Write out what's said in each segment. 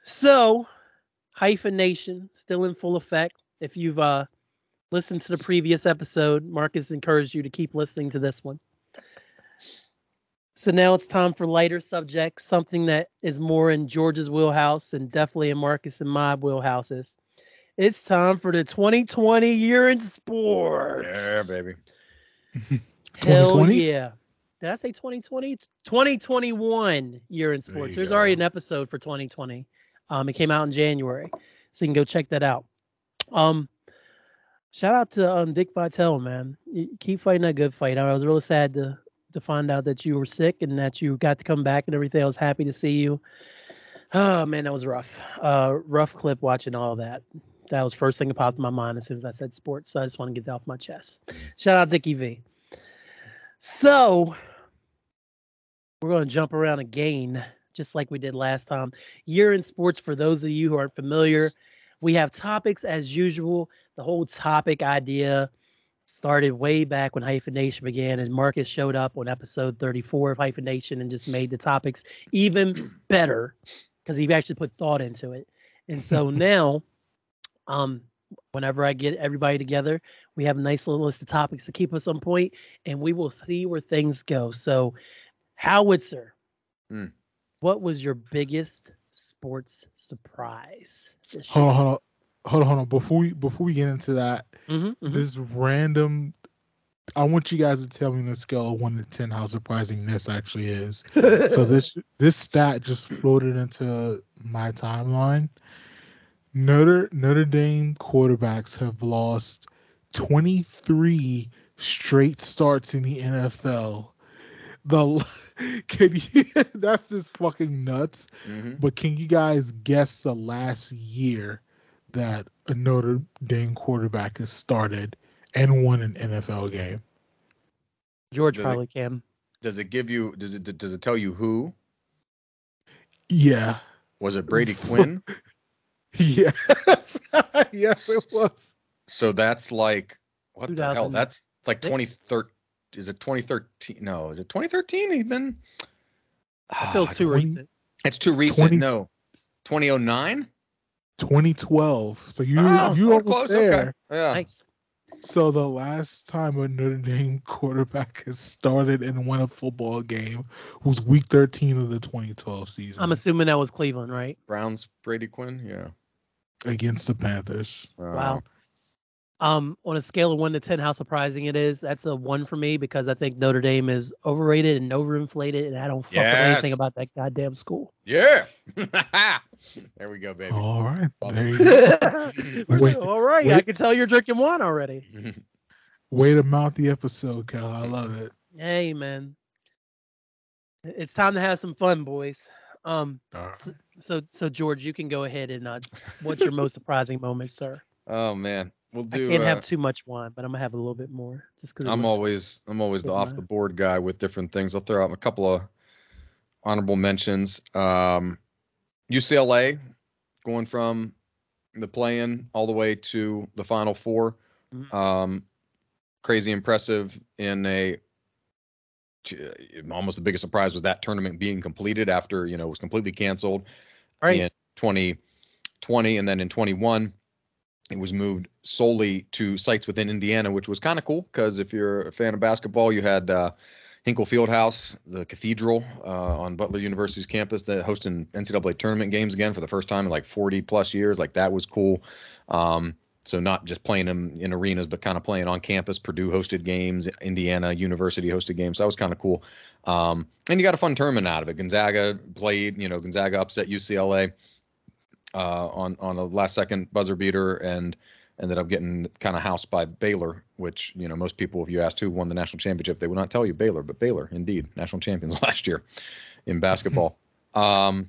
So, Hyphen Nation still in full effect. If you've listened to the previous episode, Marcus encouraged you to keep listening to this one. So now it's time for lighter subjects, something that is more in George's wheelhouse and definitely in Marcus and my wheelhouses. It's time for the 2020 year in sports. Yeah, baby. Hell 2020? yeah. Did I say 2020? 2021 year in sports. you There's go. already an episode for 2020. It came out in January. So you can go check that out. Shout out to Dick Vitale, man. You keep fighting that good fight. I was really sad to find out that you were sick and that you got to come back and everything. I was happy to see you. Oh man, that was rough. Rough clip watching all that. That was first thing that popped in my mind as soon as I said sports. So I just want to get that off my chest. Shout out Dickie V. So we're going to jump around again, just like we did last time. Year in sports, for those of you who aren't familiar, we have topics as usual. The whole topic idea started way back when Hyphen Nation began, and Marcus showed up on episode 34 of Hyphen Nation and just made the topics even better because he actually put thought into it. And so now, whenever I get everybody together, we have a nice little list of topics to keep us on point, and we will see where things go. So, Howitzer, what was your biggest sports surprise? Hold on. Before we get into that, this random, I want you guys to tell me on a scale of 1 to 10 how surprising this actually is. So this stat just floated into my timeline. Notre Dame quarterbacks have lost 23 straight starts in the NFL. That's just fucking nuts. But can you guys guess the last year that a Notre Dame quarterback has started and won an NFL game? George probably can. Does it give you? Does it tell you who? Yeah. Was it Brady Quinn? Yes. Yes, it was. So that's like what the hell? That's like 2013. Is it 2013? No, is it 2013? He's been. It feels too recent. It's too recent. No, 2009. 2012. So you almost close. there. Okay. Yeah. Nice. So the last time a Notre Dame quarterback has started and won a football game was week 13 of the 2012 season. I'm assuming that was Cleveland, right? Browns, Brady Quinn, yeah. Against the Panthers. Wow. On a scale of 1 to 10, how surprising it is. That's a 1 for me because I think Notre Dame is overrated and overinflated, and I don't fuck with anything about that goddamn school. Yeah. There we go, baby. All right. There you go. All right. I can tell you're drinking wine already. Way to mount the episode, Cal. I love it. Hey, man. It's time to have some fun, boys. So George, you can go ahead and what's your most surprising moment, sir? Oh man. We'll do, I can't have too much wine, but I'm gonna have a little bit more just because I'm always the off the board guy with different things. I'll throw out a couple of honorable mentions. UCLA going from the play-in all the way to the Final Four. Crazy impressive in almost the biggest surprise was that tournament being completed after it was completely canceled in 2020, and then in 21. It was moved solely to sites within Indiana, which was kind of cool because if you're a fan of basketball, you had Hinkle Fieldhouse, the cathedral on Butler University's campus that hosting NCAA tournament games again for the first time in like 40 plus years. Like that was cool. So not just playing them in arenas, but kind of playing on campus. Purdue hosted games, Indiana University hosted games. So that was kind of cool. And you got a fun tournament out of it. Gonzaga played, Gonzaga upset UCLA. On a last second buzzer beater and ended up getting kind of housed by Baylor, which, most people, if you asked who won the national championship, they would not tell you Baylor, but Baylor, indeed, national champions last year in basketball. I'm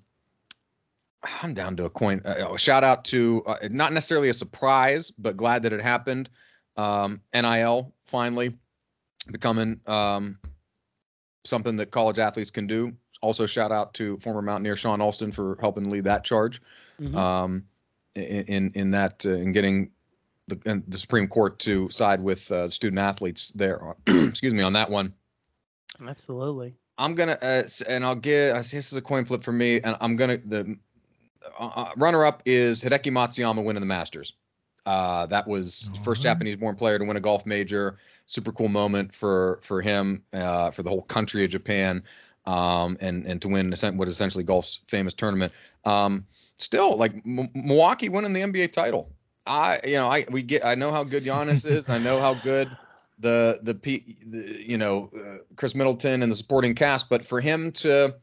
down to a coin. Shout out to not necessarily a surprise, but glad that it happened. NIL finally becoming something that college athletes can do. Also, shout out to former Mountaineer Sean Alston for helping lead that charge. In getting the Supreme Court to side with student athletes there. Excuse me on that one. Absolutely. I'm gonna and I'll get. I see this is a coin flip for me, and I'm gonna runner-up is Hideki Matsuyama winning the Masters. That was first Japanese-born player to win a golf major. Super cool moment for him, for the whole country of Japan, and to win what is essentially golf's famous tournament. Still, like Milwaukee winning the NBA title. I know how good Giannis is. I know how good Chris Middleton and the supporting cast, but for him to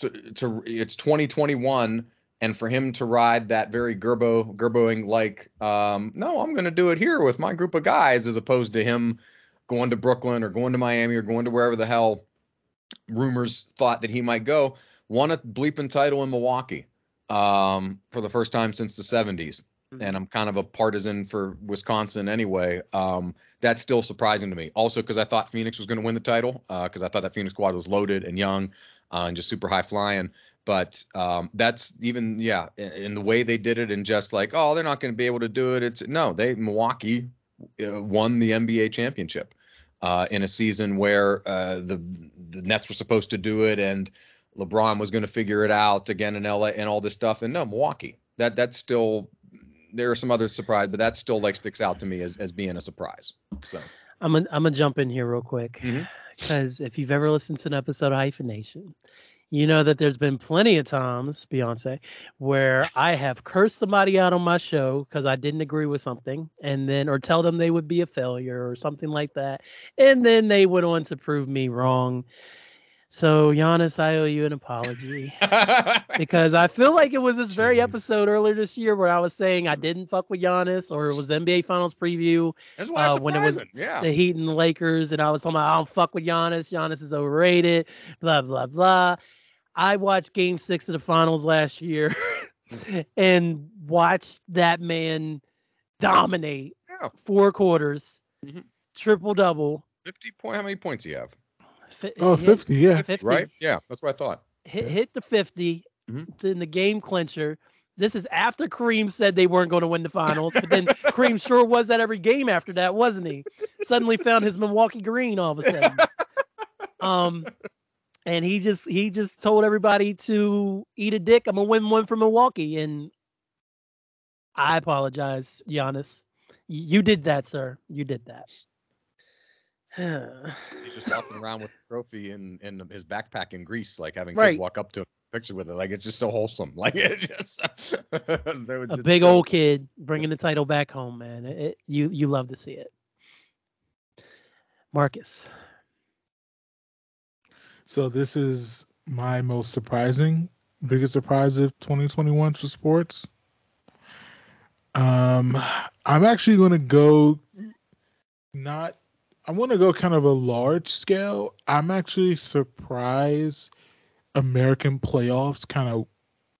it's 2021. And for him to ride that very Gerboing like, no, I'm going to do it here with my group of guys, as opposed to him going to Brooklyn or going to Miami or going to wherever the hell rumors thought that he might go, won a bleeping title in Milwaukee for the first time since the 70s. And I'm kind of a partisan for Wisconsin anyway. That's still surprising to me. Also, because I thought Phoenix was going to win the title, because I thought that Phoenix squad was loaded and young and just super high flying. But that's even, in the way they did it, and just like, oh, they're not going to be able to do it. Milwaukee won the NBA championship in a season where the Nets were supposed to do it, and LeBron was going to figure it out again in LA and all this stuff. And no, Milwaukee. That's still, there are some other surprise, but that still like sticks out to me as being a surprise. So I'm gonna jump in here real quick, because if you've ever listened to an episode of Hyphen Nation, you know that there's been plenty of times, Beyonce, where I have cursed somebody out on my show because I didn't agree with something, or tell them they would be a failure or something like that. And then they went on to prove me wrong. So, Giannis, I owe you an apology because I feel like it was this very episode earlier this year where I was saying I didn't fuck with Giannis, or it was the NBA Finals preview when it was the Heat and the Lakers, and I was talking about I don't fuck with Giannis. Giannis is overrated, blah, blah, blah. I watched Game 6 of the Finals last year and watched that man dominate 4 quarters, triple-double. 50 point. How many points do you have? 50, yeah. 50. Right? Yeah, that's what I thought. Hit the 50 in the game clincher. This is after Kareem said they weren't going to win the finals, but then Kareem sure was at every game after that, wasn't he? Suddenly found his Milwaukee green all of a sudden. And he just told everybody to eat a dick. I'm gonna win one for Milwaukee, and I apologize, Giannis. You did that, sir. You did that. He's just walking around with the trophy in his backpack in Greece, like having kids walk up to him, picture with it. Like, it's just so wholesome. Like, it's just a big old kid bringing the title back home, man. You love to see it. Marcus. So this is my most biggest surprise of 2021 for sports. I'm actually going to go I'm going to go kind of a large scale. I'm actually surprised American playoffs kind of,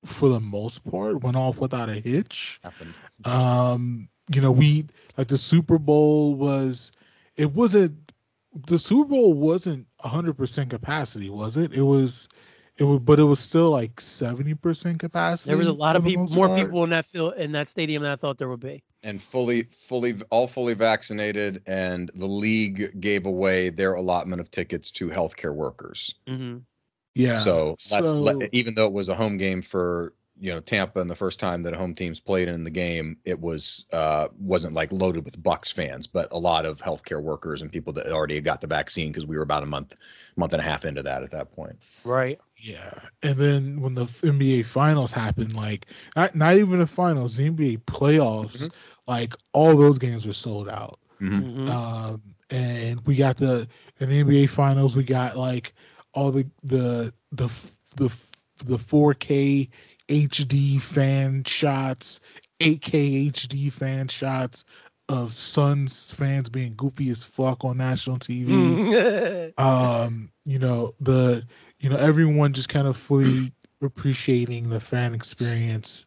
for the most part, went off without a hitch. Happened. The Super Bowl the Super Bowl wasn't 100% capacity, was it? But it was still like 70% capacity. There was a lot of people, more people in that field, in that stadium than I thought there would be. And fully vaccinated, and the league gave away their allotment of tickets to healthcare workers. Mm-hmm. Yeah. So even though it was a home game for Tampa, and the first time that a home team's played in the game, it wasn't like loaded with Bucks fans, but a lot of healthcare workers and people that already got the vaccine, because we were about a month and a half into that at that point. Right. Yeah. And then when the NBA finals happened, like not even the finals, the NBA playoffs, like all those games were sold out. And we got in the NBA finals, we got like all the 4K HD fan shots, 8K HD fan shots of Suns fans being goofy as fuck on national TV. Everyone just kind of fully appreciating the fan experience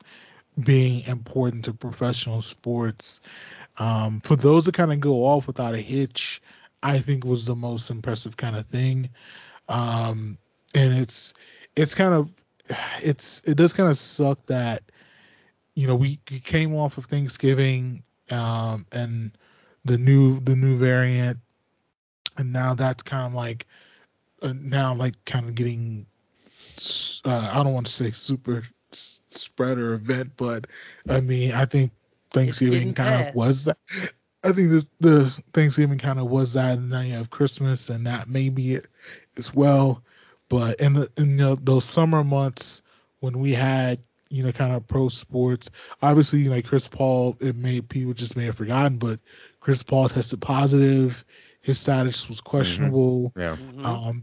being important to professional sports. For those to kind of go off without a hitch, I think was the most impressive kind of thing. And it does kind of suck that, we came off of Thanksgiving, and the new variant, and now that's kind of like, kind of getting, I don't want to say super spreader event, but I mean, I think Thanksgiving kind of was that. I think the Thanksgiving kind of was that, and then you have Christmas, and that may be it as well. But in those summer months when we had kind of pro sports, obviously like Chris Paul, people just may have forgotten, but Chris Paul tested positive. His status was questionable. Yeah.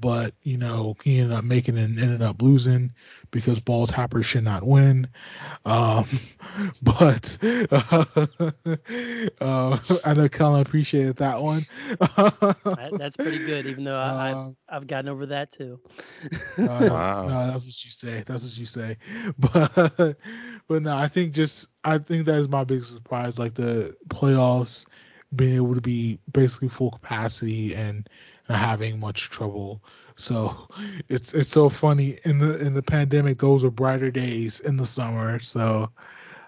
But he ended up making it and ended up losing because ball tappers should not win. But I know Colin appreciated that one. That's pretty good, even though I've gotten over that too. Wow. No, that's what you say. That's what you say. But no, I think that is my biggest surprise. Like the playoffs being able to be basically full capacity and not having much trouble. So it's so funny in the pandemic. Those were brighter days in the summer. So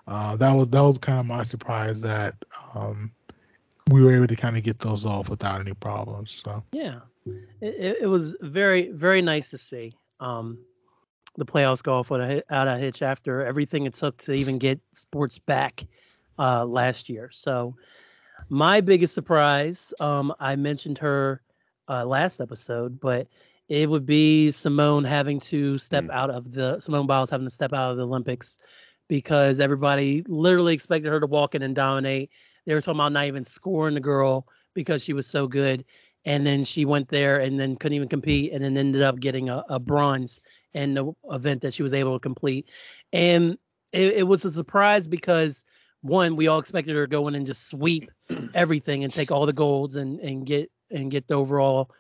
that was kind of my surprise that we were able to kind of get those off without any problems. So yeah, it was very, very nice to see the playoffs go off without a hitch after everything it took to even get sports back last year. So my biggest surprise, I mentioned her last episode, but it would be Simone having to step out of Simone Biles having to step out of the Olympics because everybody literally expected her to walk in and dominate. They were talking about not even scoring the girl because she was so good. And then she went there and then couldn't even compete and then ended up getting a bronze in the event that she was able to complete. And it was a surprise because, one, we all expected her to go in and just sweep everything and take all the golds and get the overall,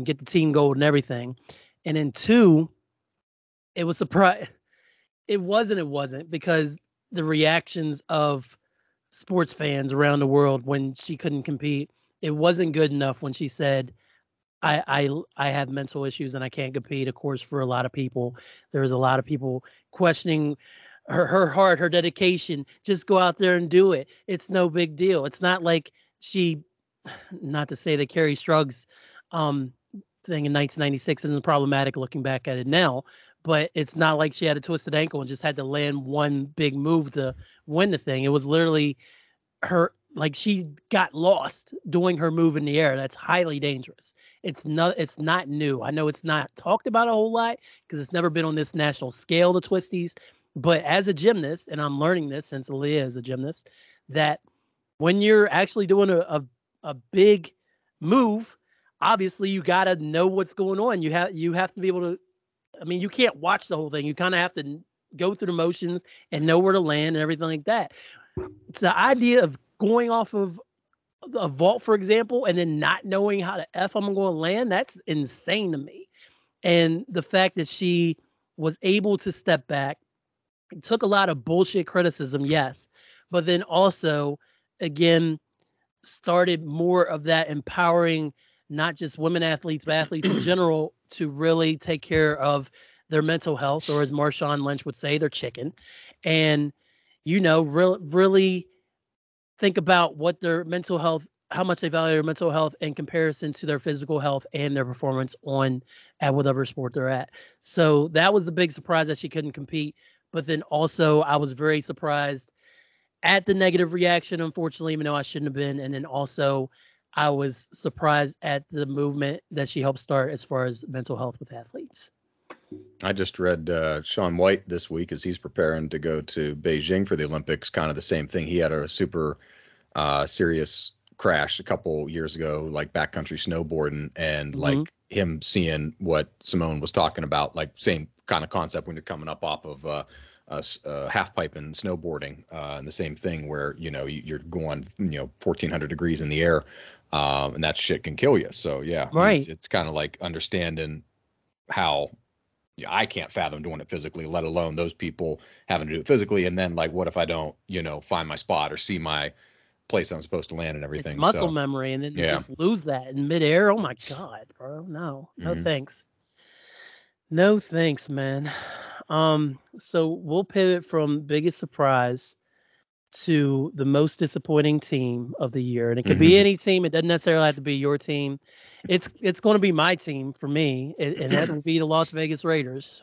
get the team gold and everything. And then two, it was surprise. It wasn't because the reactions of sports fans around the world when she couldn't compete, it wasn't good enough when she said, I have mental issues and I can't compete. Of course, for a lot of people, there was a lot of people questioning her heart, her dedication. Just go out there and do it. It's no big deal. It's not like she, not to say that Carrie Strug's thing in 1996 isn't problematic looking back at it now, but it's not like she had a twisted ankle and just had to land one big move to win the thing. It was literally her, like she got lost doing her move in the air. That's highly dangerous. It's not new. I know it's not talked about a whole lot because it's never been on this national scale, the twisties. But as a gymnast, and I'm learning this since Aaliyah is a gymnast, that when you're actually doing a big move, obviously you got to know what's going on. You have to be able to, I mean, you can't watch the whole thing. You kind of have to go through the motions and know where to land and everything like that. It's the idea of going off of a vault, for example, and then not knowing how the F I'm going to land, that's insane to me. And the fact that she was able to step back, it took a lot of bullshit criticism, yes, but then also, again, started more of that empowering not just women athletes, but athletes in general to really take care of their mental health, or as Marshawn Lynch would say, their chicken. And, really think about what their mental health, how much they value their mental health in comparison to their physical health and their performance at whatever sport they're at. So that was a big surprise that she couldn't compete. But then also I was very surprised at the negative reaction, unfortunately, even though I shouldn't have been. And then also I was surprised at the movement that she helped start as far as mental health with athletes. I just read Shaun White this week as he's preparing to go to Beijing for the Olympics. Kind of the same thing. He had a super serious crash a couple years ago, like backcountry snowboarding, and like him seeing what Simone was talking about, like same kind of concept when you're coming up off of half pipe and snowboarding, and the same thing where you're going 1,400 degrees in the air, and that shit can kill you. So yeah, right. It's kind of like understanding how. I can't fathom doing it physically, let alone those people having to do it physically. And then like, what if I don't, find my spot or see my place I'm supposed to land and everything? It's muscle memory, and then you just lose that in midair. Oh my God, bro. No thanks. No thanks, man. So we'll pivot from biggest surprise to the most disappointing team of the year. And it could be any team. It doesn't necessarily have to be your team. It's going to be my team for me, and that will be the Las Vegas Raiders.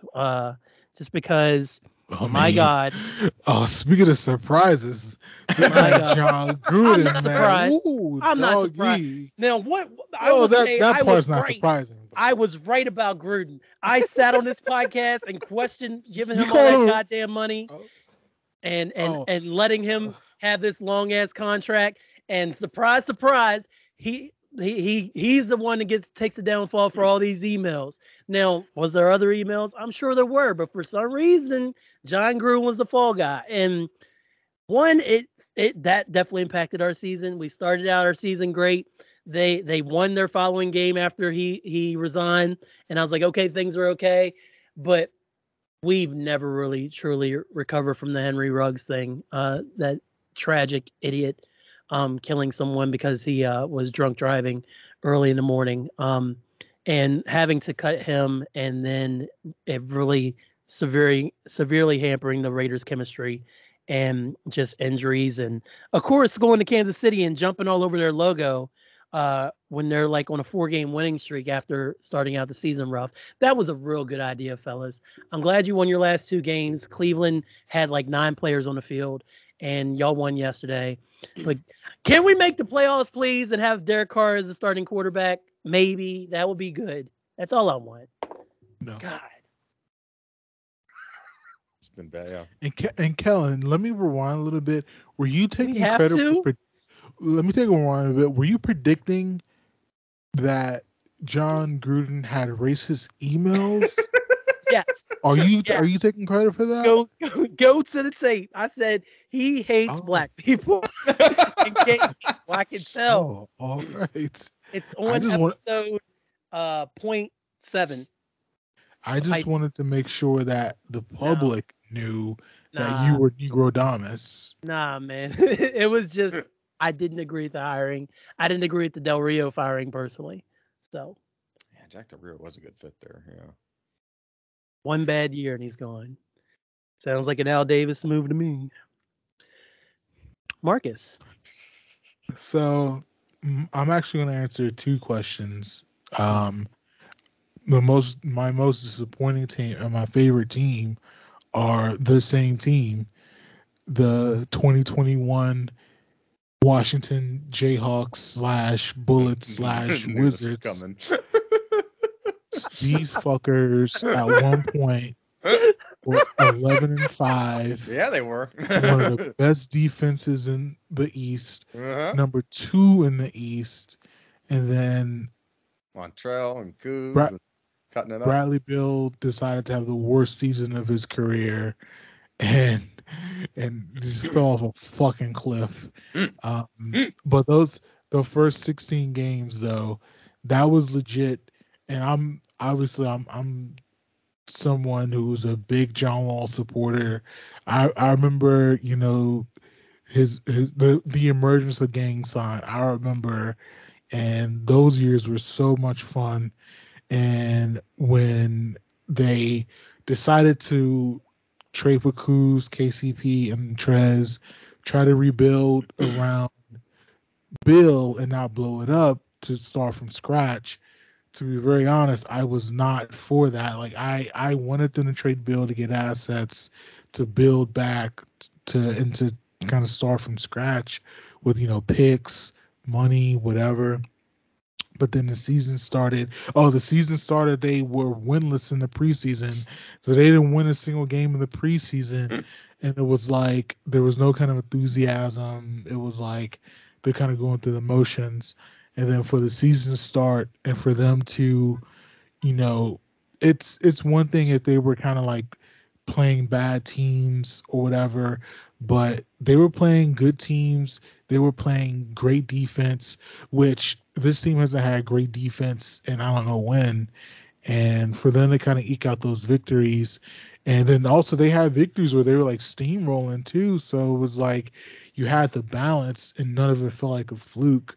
Just because Oh my God. Oh, speaking of surprises, this guy John Gruden, I'm not surprised. Ooh, I'm not surprised. Now, what I will say, that I part's was not right. surprising. I was right about Gruden. I sat on this podcast and questioned giving him all called that him- goddamn money and letting him have this long ass contract. And surprise, surprise, he's the one that takes the downfall for all these emails. Now, was there other emails? I'm sure there were, but for some reason, John Gruden was the fall guy. And one, that definitely impacted our season. We started out our season great. They won their following game after he resigned, and I was like, okay, things are okay, but we've never really truly recovered from the Henry Ruggs thing. That tragic idiot killing someone because he was drunk driving early in the morning, and having to cut him, and then it really severely hampering the Raiders' chemistry and just injuries, and of course going to Kansas City and jumping all over their logo when they're like on a 4-game winning streak after starting out the season rough. That was a real good idea, fellas. I'm glad you won your last 2 games. Cleveland had like 9 players on the field, and y'all won yesterday. But can we make the playoffs, please, and have Derek Carr as the starting quarterback? Maybe that would be good. That's all I want. No. God. It's been bad, yeah. And Kellen, let me rewind a little bit. Were you taking credit for? Let me take a rewind a bit. Were you predicting that John Gruden had racist emails? Yes. Are you taking credit for that? Go to the tape. I said he hates black people. I can tell. Oh, all right. It's on episode 0.7. I just wanted to make sure that the public knew that you were Negrodamus. Nah, man. It was just I didn't agree with the hiring. I didn't agree with the Del Rio firing personally. So yeah, Jack Del Rio was a good fit there. Yeah. One bad year and he's gone. Sounds like an Al Davis move to me. Marcus. So I'm actually going to answer 2 questions. My most disappointing team and my favorite team are the same team, the 2021 Washington Jayhawks /Bullets /Wizards. These fuckers at one point were 11-5. Yeah, they were. One of the best defenses in the East, number 2 in the East, and then Montrell and Kuz cutting it up. Bradley Beal decided to have the worst season of his career, and just fell off a fucking cliff. But the first 16 games though, that was legit. And I'm someone who's a big John Wall supporter. I remember, the emergence of Gang Sign. I remember, and those years were so much fun. And when they decided to trade for Kuz, KCP, and Trez, try to rebuild around Bill and not blow it up to start from scratch, to be very honest, I was not for that. Like I wanted them to trade Bill to get assets, to build back, and to kind of start from scratch with picks, money, whatever. But then the season started. They were winless in the preseason, so they didn't win a single game in the preseason, and it was like there was no kind of enthusiasm. It was like they're kind of going through the motions. And then for the season start and for them to, it's one thing if they were kind of like playing bad teams or whatever, but they were playing good teams. They were playing great defense, which this team hasn't had great defense and I don't know when. And for them to kind of eke out those victories, and then also they had victories where they were like steamrolling too. So it was like you had the balance and none of it felt like a fluke.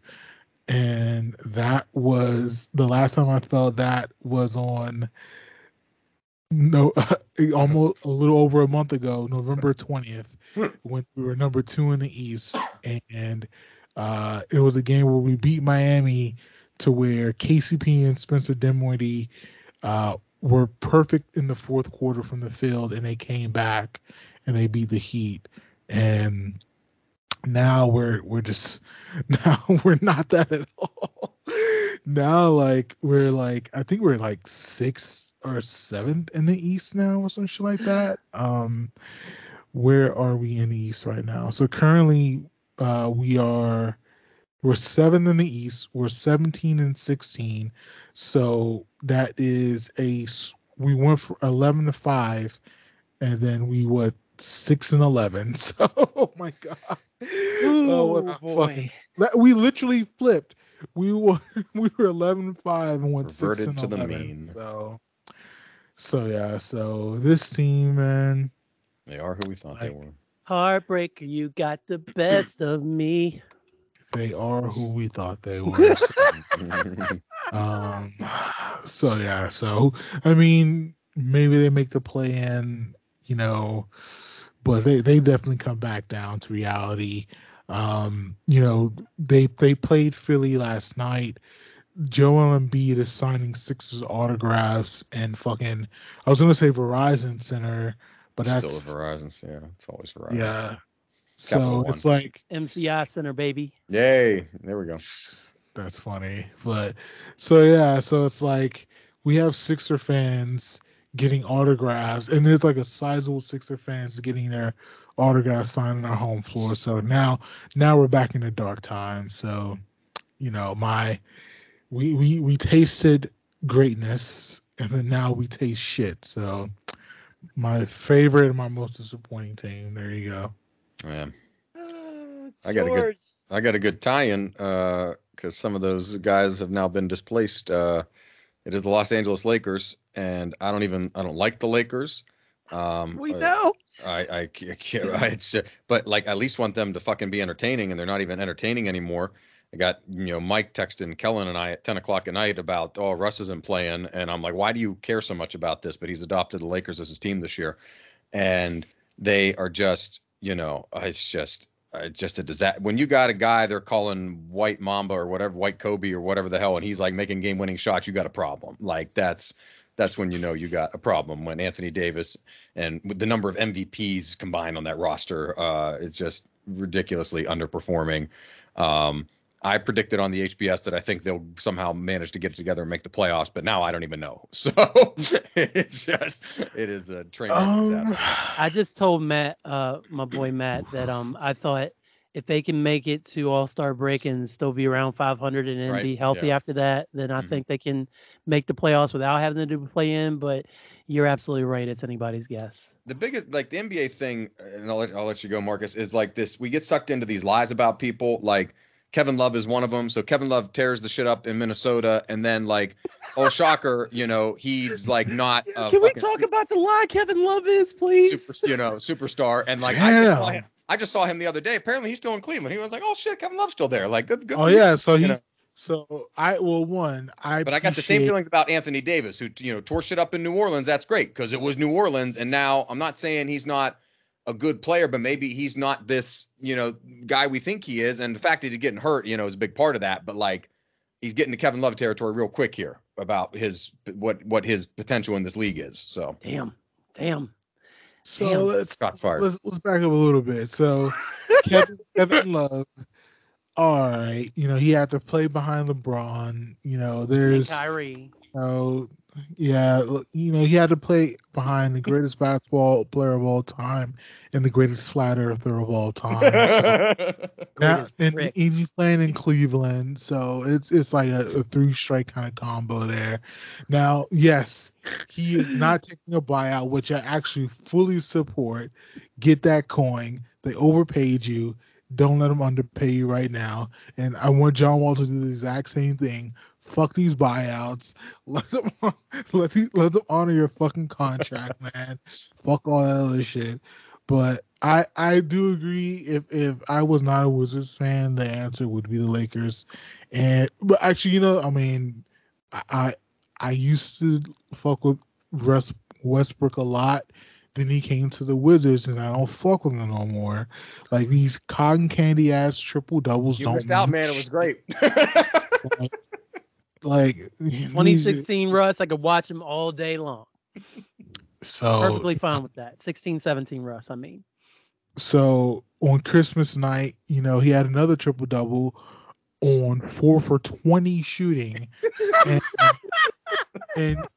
And that was the last time I felt that was on almost a little over a month ago, November 20th, when we were number 2 in the East. And it was a game where we beat Miami to where KCP and Spencer Dinwiddie were perfect in the fourth quarter from the field, and they came back and they beat the Heat. And now we're just now we're not that at all. Now I think we're like 6th or 7th in the East now or some shit like that. Where are we in the East right now? So currently we're 7th in the East. We're 17 and 16. So that is we went for 11-5, and then we were 6 and 11. So oh my god. Ooh, Oh, what a boy. we literally flipped. We were 11-5 and went 6 Reverted and to the 11. mean. So yeah. So this team, man, They are who we thought they were. Heartbreaker, you got the best of me. they are who we thought they were. So yeah. So I mean, maybe they make the play in, but they definitely come back down to reality. They played Philly last night. Joel Embiid is signing Sixers autographs and fucking, I was gonna say Verizon Center, but that's still a Verizon. Yeah, it's always Verizon. Yeah. Capital So One. it's like MCI Center, baby. Yay! There we go. That's funny, but so yeah, so it's like we have Sixer fans getting autographs, and there's like a sizable Sixer fans getting their autographs signed on our home floor. So now we're back in the dark time. So we tasted greatness, and then now we taste shit. So my favorite and my most disappointing team. There you go. Yeah. I got a good tie-in because some of those guys have now been displaced. It is the Los Angeles Lakers, and I don't like the Lakers. We know. I can't. But like at least want them to fucking be entertaining, and they're not even entertaining anymore. I got Mike texting Kellen and I at 10 o'clock at night about Russ isn't playing, and I'm like, why do you care so much about this? But he's adopted the Lakers as his team this year, and they are just it's just a disaster. When you got a guy they're calling White Mamba or whatever, White Kobe or whatever the hell, and he's like making game-winning shots, you got a problem. Like that's when you got a problem. When Anthony Davis and with the number of MVPs combined on that roster, it's just ridiculously underperforming. I predicted on the HBS that I think they'll somehow manage to get it together and make the playoffs, but now I don't even know. So it is a train wreck disaster. I just told Matt, my boy Matt, that I thought if they can make it to All-Star break and still be around 500 and then be healthy after that, then I think they can make the playoffs without having to do play in. But you're absolutely right; it's anybody's guess. The biggest, like the NBA thing, and I'll let you go, Marcus, is like this: we get sucked into these lies about people, like. Kevin Love is one of them. So Kevin Love tears the shit up in Minnesota, and then like, oh shocker, he's like not. Can we talk about the lie Kevin Love is, please? Superstar, and like I just saw him the other day. Apparently he's still in Cleveland. He was like, oh shit, Kevin Love's still there. Like good. Oh yeah, so I got the same feelings about Anthony Davis, who tore shit up in New Orleans. That's great because it was New Orleans, and now I'm not saying he's not a good player, but maybe he's not this, guy we think he is. And the fact that he's getting hurt, is a big part of that. But like, he's getting to Kevin Love territory real quick here about what his potential in this league is. So damn. So let's back up a little bit. So Kevin Love, all right, he had to play behind LeBron. There's and Kyrie. Yeah, he had to play behind the greatest basketball player of all time and the greatest flat earther of all time. So now, and he's playing in Cleveland, so it's like a three-strike kind of combo there. Now, yes, he is not taking a buyout, which I actually fully support. Get that coin. They overpaid you. Don't let them underpay you right now. And I want John Wall to do the exact same thing. Fuck these buyouts. Let them honor your fucking contract, man. Fuck all that other shit. But I do agree. If I was not a Wizards fan, the answer would be the Lakers. But actually, I used to fuck with Westbrook a lot. Then he came to the Wizards, and I don't fuck with him no more. Like these cotton candy ass triple doubles. You missed out, man. It was great. Like 2016 Russ, I could watch him all day long. So perfectly fine with that. 16-17 Russ, I mean. So on Christmas night, he had another triple double on 4 for 20 shooting,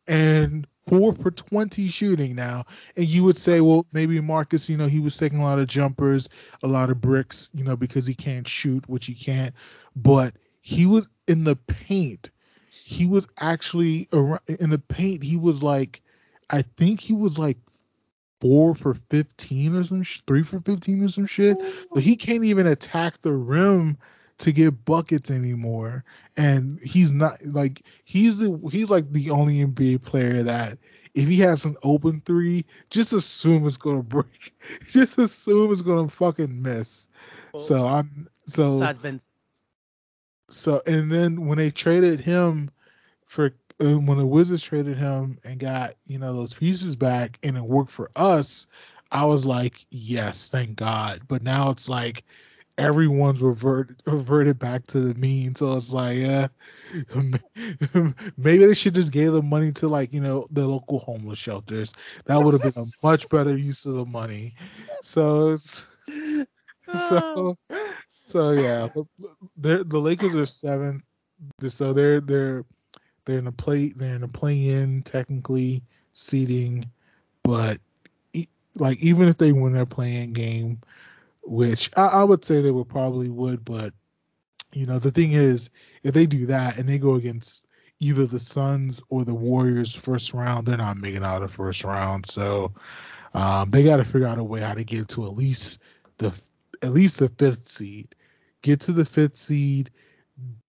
and 4 for 20 shooting now. And you would say, well, maybe Marcus, he was taking a lot of jumpers, a lot of bricks, because he can't shoot, which he can't. But he was in the paint. He was actually in the paint. He was like, I think he was like 4 for 15 or some 3 for 15 or some shit. But he can't even attack the rim to get buckets anymore. And he's not like he's like the only NBA player that if he has an open three, just assume it's gonna break. Just assume it's gonna fucking miss. Besides Ben. So and then when they traded him for when the Wizards traded him and got those pieces back and it worked for us, I was like, yes, thank God. But now it's like everyone's reverted back to the mean. So it's like, maybe they should just give the money to the local homeless shelters. That would have been a much better use of the money. So yeah, the Lakers are 7th. So they're in the play-in technically seeding, but even if they win their play-in game, which I would say they would, but the thing is, if they do that and they go against either the Suns or the Warriors first round, they're not making out of the first round. So they got to figure out a way how to get to at least the 5th seed, get to the 5th seed.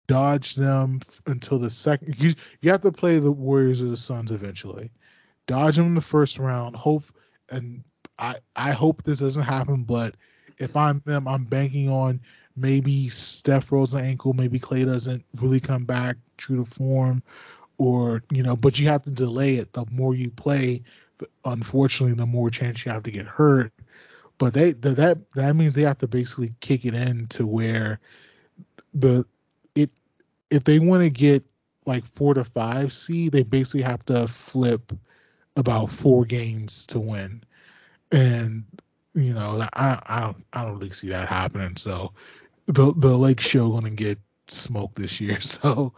Dodge them until the second. You have to play the Warriors or the Suns eventually. Dodge them in the first round. I hope this doesn't happen, but if I'm them, I'm banking on maybe Steph rolls an ankle, maybe Clay doesn't really come back true to form, or but you have to delay it. The more you play, unfortunately, the more chance you have to get hurt. But that means they have to basically kick it in to where if they want to get like 4 to 5 seed, they basically have to flip about 4 games to win. And I don't really see that happening. So the Lake Show gonna get smoked this year. So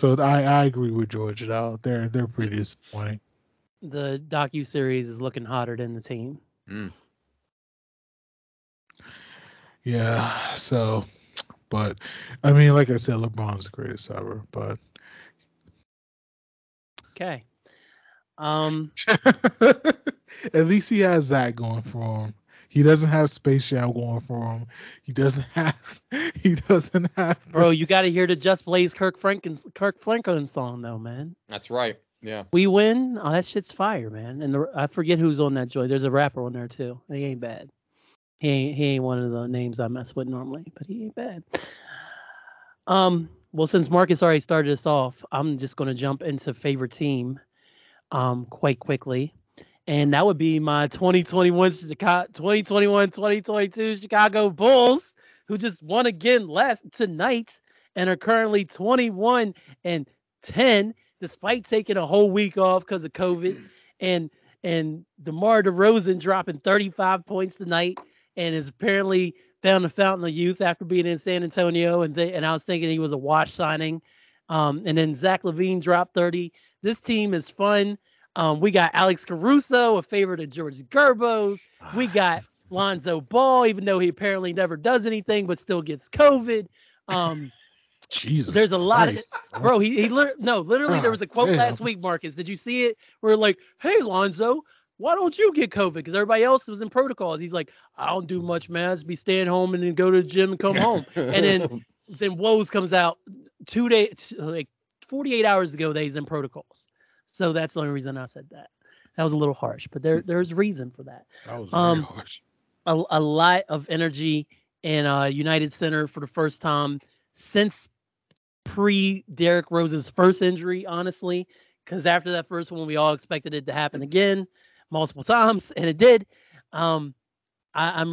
I agree with George. They're pretty disappointing. The docu-series is looking hotter than the team. Yeah. So. But I mean, like I said, LeBron's the greatest ever. But okay, at least he has that going for him. He doesn't have Space Jam going for him. He doesn't have. Bro, you got to hear the Just Blaze Kirk Franklin song though, man. That's right. Yeah. We win. Oh, that shit's fire, man. And I forget who's on that joint. There's a rapper on there too. He ain't bad. He ain't one of the names I mess with normally, but he ain't bad. Well, since Marcus already started us off, I'm just going to jump into favorite team quite quickly. And that would be my 2021-2022 Chicago Bulls, who just won again tonight and are currently 21-10, despite taking a whole week off because of COVID. And DeMar DeRozan dropping 35 points tonight and is apparently found the fountain of youth after being in San Antonio. And I was thinking he was a wash signing. And then Zach LaVine dropped 30. This team is fun. We got Alex Caruso, a favorite of George Gerbo's. We got Lonzo Ball, even though he apparently never does anything, but still gets COVID. Jesus, there's a lot of bro. Literally, there was a quote last week, Marcus. Did you see it? Where like, hey, Lonzo, why don't you get COVID? Because everybody else was in protocols. He's like, I don't do much, man. I just be staying home and then go to the gym and come home. And then Woes comes out 2 days, like 48 hours ago that he's in protocols. So that's the only reason I said that. That was a little harsh, but there's reason for that. That was very harsh. A lot of energy in United Center for the first time since pre-Derrick Rose's first injury, honestly, because after that first one, we all expected it to happen again multiple times, and it did. I'm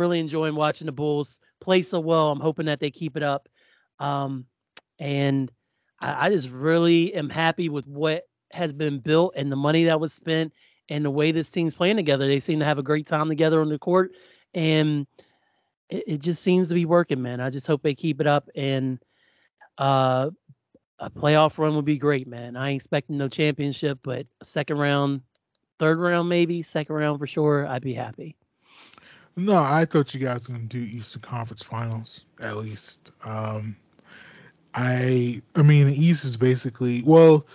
really enjoying watching the Bulls play so well. I'm hoping that they keep it up. And I just really am happy with what has been built and the money that was spent and the way this team's playing together. They seem to have a great time together on the court, and it just seems to be working, man. I just hope they keep it up, and uh, a playoff run would be great, man. I ain't expecting no championship, but a second round, third round maybe, second round for sure, I'd be happy. No, I thought you guys were gonna do Eastern Conference Finals at least. I mean, the East is basically, well,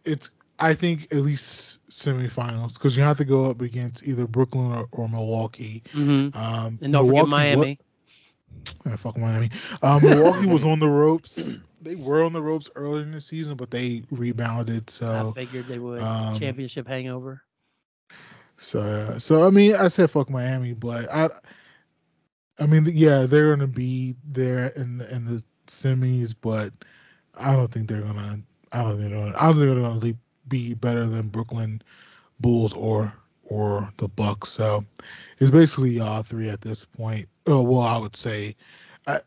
it's, I think at least semifinals, because you have to go up against either Brooklyn or Milwaukee. Mm-hmm. And don't forget Miami. Fuck Miami. Milwaukee was on the ropes. They were on the ropes early in the season, but they rebounded. So I figured they would. Championship hangover. So I mean, I said fuck Miami, but I mean, yeah, they're gonna be there in the semis, but I don't think they're gonna. I don't think they're gonna be better than Brooklyn Bulls or the Bucks. So it's basically y'all three at this point. Oh well, I would say, I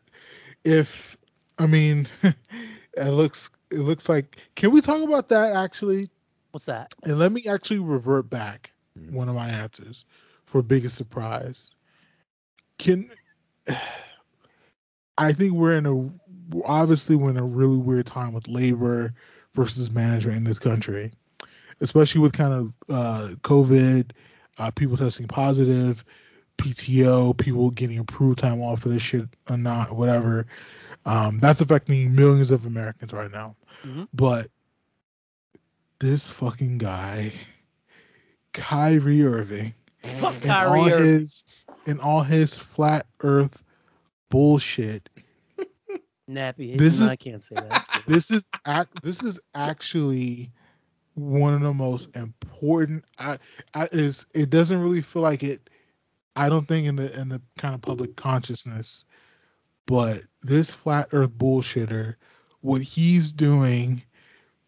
mean, it looks like. Can we talk about that actually? What's that? And let me actually revert back one of my answers for biggest surprise. I think we're in a really weird time with labor versus management in this country, especially with kind of COVID, people testing positive, PTO, people getting approved time off for this shit or not, whatever. That's affecting millions of Americans right now. Mm-hmm. But this fucking guy, Kyrie Irving, in all his flat Earth bullshit. Nappy. I can't say that. This is actually one of the most important. It doesn't really feel like it. I don't think in the kind of public consciousness, but this flat Earth bullshitter, what he's doing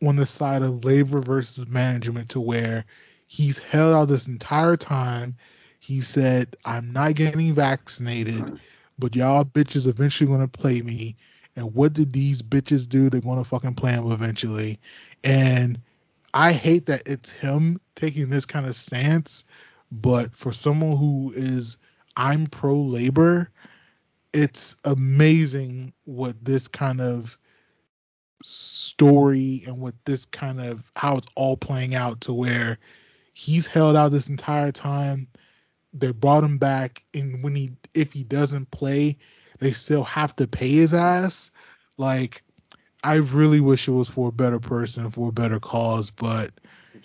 on the side of labor versus management, to where he's held out this entire time. He said, "I'm not getting vaccinated, but y'all bitches eventually going to play me." And what did these bitches do? They're going to fucking play him eventually. And I hate that it's him taking this kind of stance, but for someone who is, I'm pro-labor, it's amazing what this kind of story and what this kind of, how it's all playing out, to where he's held out this entire time. They brought him back, and if he doesn't play, they still have to pay his ass. Like, I really wish it was for a better person, for a better cause, but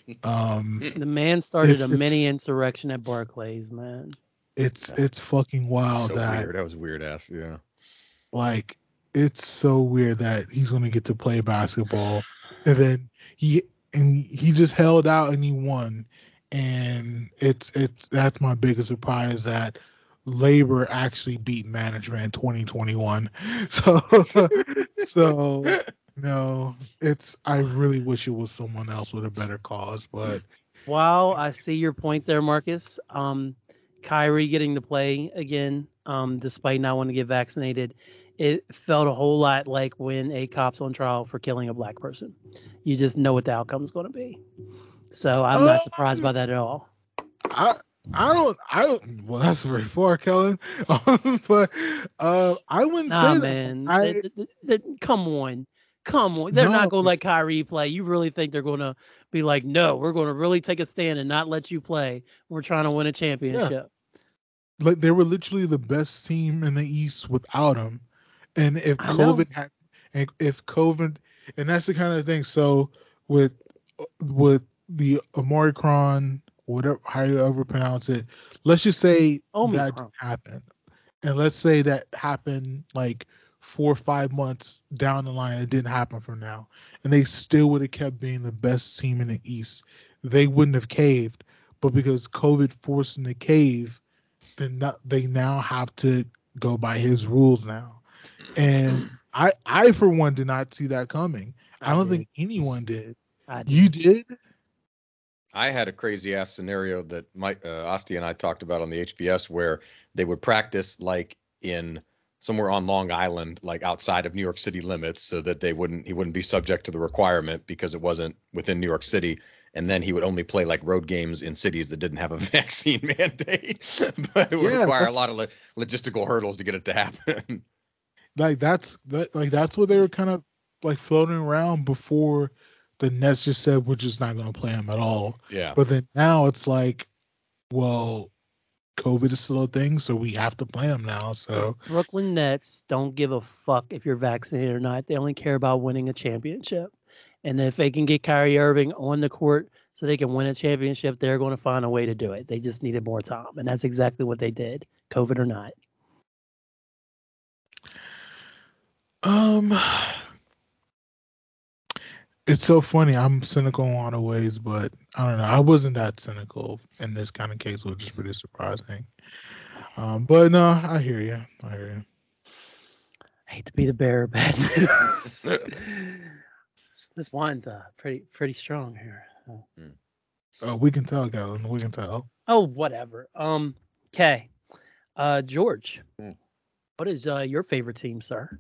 the man started a mini insurrection at Barclays, man. It's fucking wild. So weird. That was weird ass, yeah. Like, it's so weird that he's gonna get to play basketball, and then he just held out and he won. And that's my biggest surprise, that labor actually beat management in 2021. So no, I really wish it was someone else with a better cause. But while I see your point there, Marcus, Kyrie getting to play again, despite not wanting to get vaccinated, it felt a whole lot like when a cop's on trial for killing a black person. You just know what the outcome is going to be. So I'm not surprised by that at all. I don't. Well, that's very far, Kellen. But I wouldn't say man. that. Come on. They're not going to let Kyrie play. You really think they're going to be like, no, we're going to really take a stand and not let you play. We're trying to win a championship. Yeah. Like, they were literally the best team in the East without him. And if COVID and that's the kind of thing. So with the Omicron, whatever, how you ever pronounce it, let's just say that happened, and let's say that happened like 4 or 5 months down the line. It didn't happen from now, and they still would have kept being the best team in the East. They wouldn't have caved, but because COVID forced them to cave, then they now have to go by his rules now. And I for one did not see that coming. I don't think anyone did. You did? I had a crazy ass scenario that Mike Asti and I talked about on the HBS, where they would practice like in somewhere on Long Island, like outside of New York City limits, so that he wouldn't be subject to the requirement because it wasn't within New York City. And then he would only play like road games in cities that didn't have a vaccine mandate, but it would require a lot of logistical hurdles to get it to happen. That's what they were kind of like floating around before the Nets just said we're just not going to play him at all. Yeah. But then now it's like, well, COVID is still a thing, so we have to play him now. So Brooklyn Nets don't give a fuck if you're vaccinated or not. They only care about winning a championship. And if they can get Kyrie Irving on the court so they can win a championship, they're going to find a way to do it. They just needed more time. And that's exactly what they did, COVID or not. It's so funny. I'm cynical in a lot of ways, but I don't know. I wasn't that cynical in this kind of case, which is pretty surprising. But no, I hear you. I hate to be the bearer of bad news. This wine's pretty strong here. Oh, we can tell, Galen. We can tell. Oh, whatever. Okay. George, what is your favorite team, sir?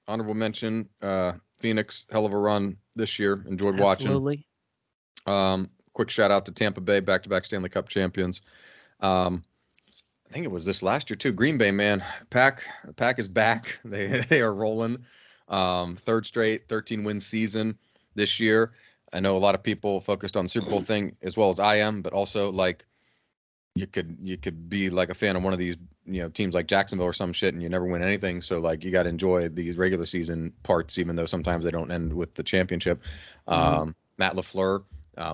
Honorable mention, Phoenix, hell of a run this year. Enjoyed Absolutely. watching. Quick shout out to Tampa Bay, back-to-back Stanley Cup champions. I think it was this last year too. Green Bay, man, Pack is back. They are rolling. Third straight 13-win season this year. I know a lot of people focused on the Super Bowl thing as well as I am, but also like you could be like a fan of one of these, teams like Jacksonville or some shit and you never win anything. So like you got to enjoy these regular season parts, even though sometimes they don't end with the championship. Matt LaFleur,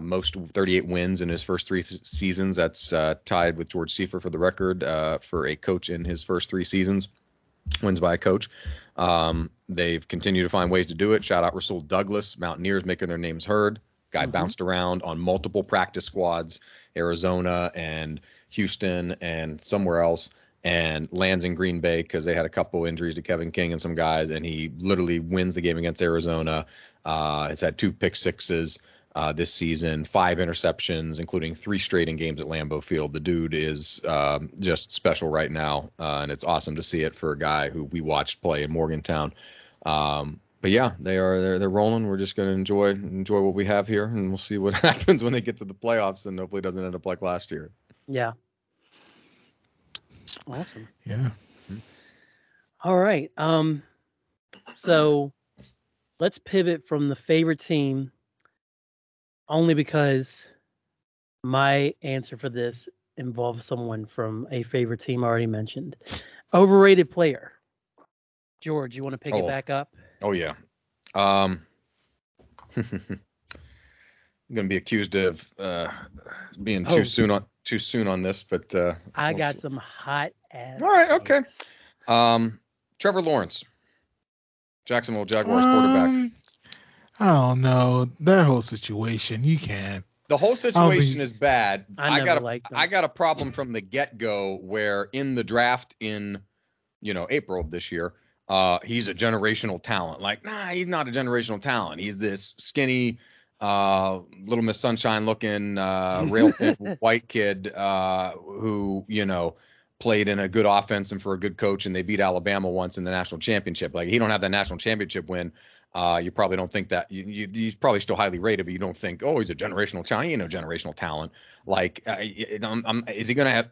most 38 wins in his first 3 seasons. That's tied with George Seifert for the record for a coach in his first 3 seasons. Wins by a coach. They've continued to find ways to do it. Shout out Rasul Douglas, Mountaineers making their names heard. Guy bounced around on multiple practice squads, Arizona and Houston and somewhere else, and lands in Green Bay because they had a couple injuries to Kevin King and some guys, and he literally wins the game against Arizona. Has had 2 pick sixes this season, 5 interceptions, including 3 straight in games at Lambeau Field. The dude is just special right now, and it's awesome to see it for a guy who we watched play in Morgantown. But yeah, they're rolling. We're just going to enjoy what we have here, and we'll see what happens when they get to the playoffs, and hopefully it doesn't end up like last year. Yeah. Awesome. Yeah. All right. So let's pivot from the favorite team, only because my answer for this involves someone from a favorite team I already mentioned. Overrated player. George, you want to pick it back up? Oh yeah. I'm gonna be accused of being too soon on this, but I got some hot ass. All right, okay. Trevor Lawrence, Jacksonville Jaguars quarterback. I don't know that whole situation. You can't. The whole situation is bad. I got a problem from the get-go where in the draft in April of this year, he's a generational talent. Like, nah, he's not a generational talent. He's this skinny, Little Miss Sunshine looking, rail thin white kid who, played in a good offense and for a good coach, and they beat Alabama once in the national championship. Like, he don't have that national championship win. You probably don't think that he's probably still highly rated, but you don't think, oh, he's a generational talent. He ain't no generational talent. Like, is he going to have,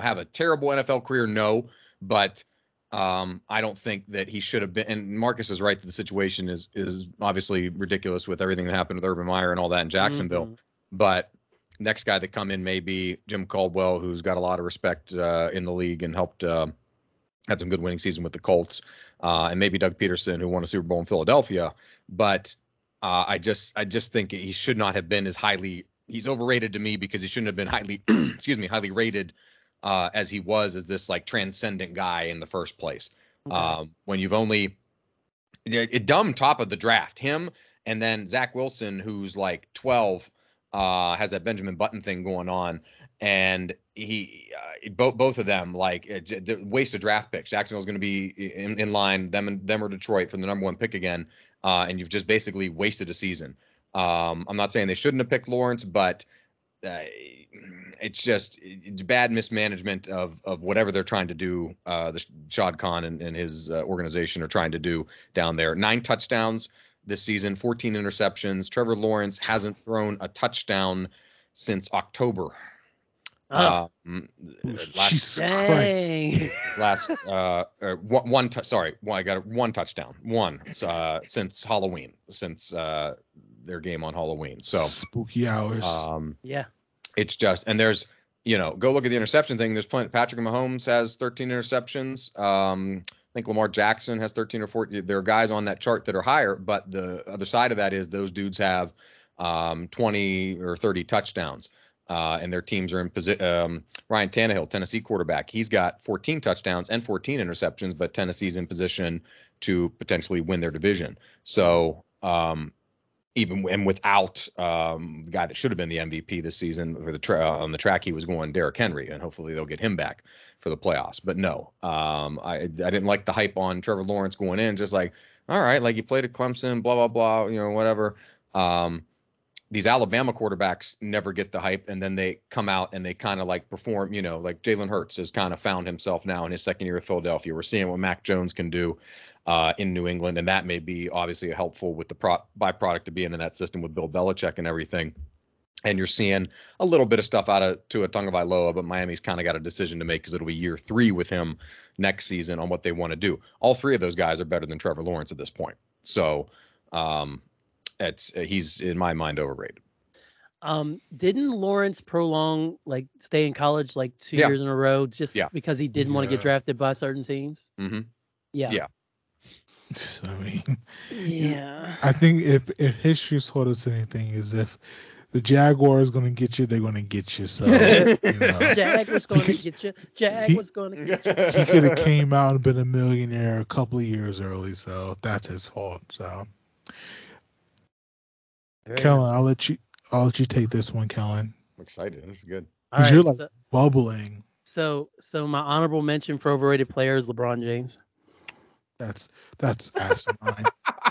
have a terrible NFL career? No, but I don't think that he should have been. And Marcus is right that the situation is obviously ridiculous with everything that happened with Urban Meyer and all that in Jacksonville. But next guy that come in may be Jim Caldwell, who's got a lot of respect in the league and helped had some good winning season with the Colts, and maybe Doug Peterson, who won a Super Bowl in Philadelphia. But I just think he should not have been as highly. He's overrated to me because he shouldn't have been highly rated as he was as this like transcendent guy in the first place. Okay. When you've only a dumb top of the draft, him and then Zach Wilson, who's like 12, has that Benjamin Button thing going on, and he both of them like the waste of draft picks. Jacksonville's going to be in line, them or Detroit for the number 1 pick again, and you've just basically wasted a season. I'm not saying they shouldn't have picked Lawrence, but it's just bad mismanagement of whatever they're trying to do. The Shad Khan and his organization are trying to do down there. 9 touchdowns this season, 14 interceptions. Trevor Lawrence hasn't thrown a touchdown since October. Oh. Jesus Christ. I got one touchdown. Since Halloween, since their game on Halloween. So spooky hours. Yeah. It's just, and there's, go look at the interception thing. There's plenty. Patrick Mahomes has 13 interceptions. I think Lamar Jackson has 13 or 14. There are guys on that chart that are higher, but the other side of that is those dudes have 20 or 30 touchdowns. And their teams are in position. Ryan Tannehill, Tennessee quarterback, he's got 14 touchdowns and 14 interceptions, but Tennessee's in position to potentially win their division. So even without the guy that should have been the MVP this season for on the track, he was going Derrick Henry, and hopefully they'll get him back for the playoffs. But no, I didn't like the hype on Trevor Lawrence going in. Just like, all right, like he played at Clemson, blah blah blah, whatever. These Alabama quarterbacks never get the hype, and then they come out and they kind of like perform, like Jalen Hurts has kind of found himself now in his second year at Philadelphia. We're seeing what Mac Jones can do in New England, and that may be obviously helpful with the byproduct to being in that system with Bill Belichick and everything. And you're seeing a little bit of stuff out of Tua Tagovailoa, but Miami's kind of got a decision to make because it'll be year 3 with him next season on what they want to do. All 3 of those guys are better than Trevor Lawrence at this point. So, he's in my mind overrated. Didn't Lawrence prolong stay in college 2 years in a row because he didn't want to get drafted by certain teams? Mm-hmm. Yeah. I mean, yeah. I think if history taught us anything is if the Jaguars going to get you, they're going to get you. So Jag was going to get you. Jag was going to get you. He could have came out and been a millionaire a couple of years early, so that's his fault. So. Kellen, I'll let you take this one, Kellen. I'm excited. This is good. All right, you're bubbling. So my honorable mention for overrated player is LeBron James. That's asinine.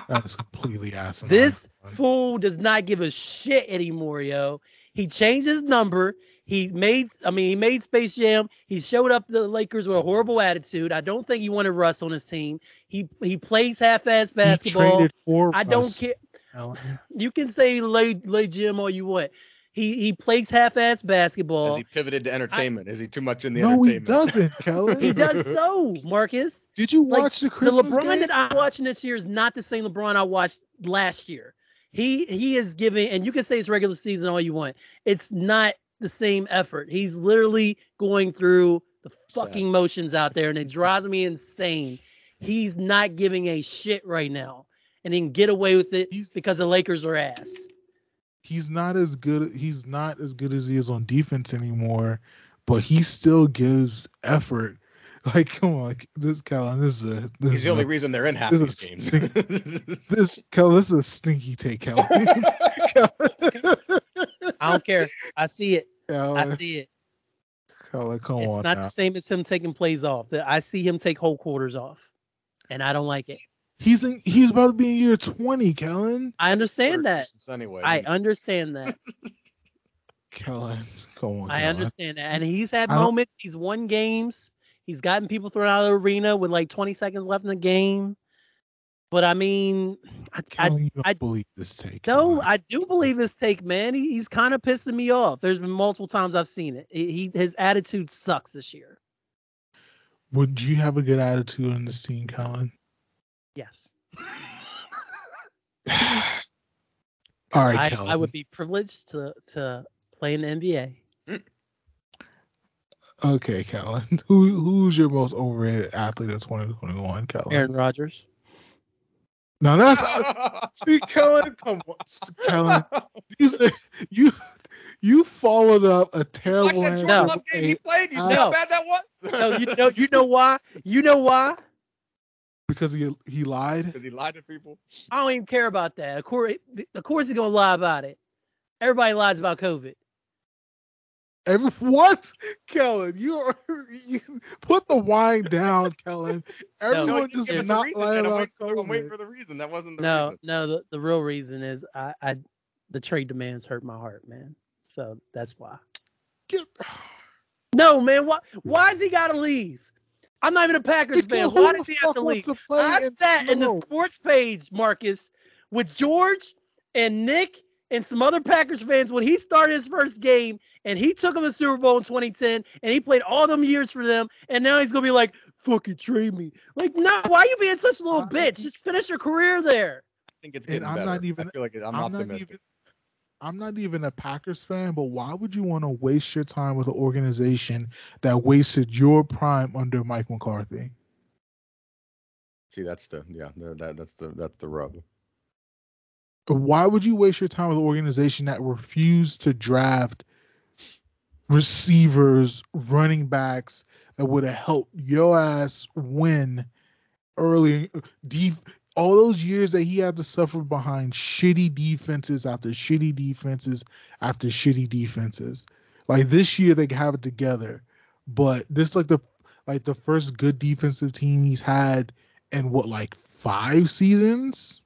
That is completely asinine. This fool does not give a shit anymore, yo. He changed his number. He made Space Jam. He showed up the Lakers with a horrible attitude. I don't think he wanted Russ on his team. He plays half-ass basketball. He traded for I don't care. You can say lay Jim all you want. He plays half-ass basketball. Has he pivoted to entertainment? Is he too much in the entertainment? No, he doesn't, Kelly. He does so, Marcus. Did you watch the Christmas The LeBron game? that I'm watching this year is not the same LeBron I watched last year. He is giving, and you can say it's regular season all you want. It's not the same effort. He's literally going through the fucking motions out there, and it drives me insane. He's not giving a shit right now. And he can get away with it because the Lakers are ass. He's not as good. He's not as good as he is on defense anymore, but he still gives effort. Come on, he's the only reason they're in half these games. This is a stinky take, Kelly. I don't care. I see it. Kelly. I see it. Kelly, come on. It's not the same as him taking plays off. I see him take whole quarters off, and I don't like it. He's about to be in year 20, Kellen. I understand that. Anyway, I understand that. Kellen, come on. I understand that, and he's had moments. He's won games. He's gotten people thrown out of the arena with 20 seconds left in the game. But I mean, I believe this take. No, I do believe his take, man. He's kind of pissing me off. There's been multiple times I've seen it. His attitude sucks this year. Would you have a good attitude on this team, Colin? Yes. All right, Colin. I would be privileged to play in the NBA. Okay, Colin. Who's your most overrated athlete of 2021, Colin? Aaron Rodgers. No, that's see, Colin. Come on, Colin. You followed up a terrible game he played. You see how bad that was? No, you know why? You know why? Because he lied. Because he lied to people. I don't even care about that. Of course he's gonna lie about it. Everybody lies about COVID. What, Kellen? You put the wine down, Kellen. Everyone just did not lie about COVID. I'm waiting for the reason. That wasn't the reason. No. The real reason is the trade demands hurt my heart, man. So that's why. Get... No, man. Why has he got to leave? I'm not even a Packers fan. Why does he have to leave? I sat in the sports page, Marcus, with George and Nick and some other Packers fans when he started his first game, and he took him to Super Bowl in 2010, and he played all them years for them, and now he's going to be like, fucking trade me. Like, no, why are you being such a little bitch? Just finish your career there. I think it's getting better. I feel like I'm optimistic. I'm not even a Packers fan, but why would you want to waste your time with an organization that wasted your prime under Mike McCarthy? See, that's the rub. Why would you waste your time with an organization that refused to draft receivers, running backs that would have helped your ass win early? All those years that he had to suffer behind shitty defenses after shitty defenses after shitty defenses. Like this year they have it together, but this like the first good defensive team he's had in 5 seasons?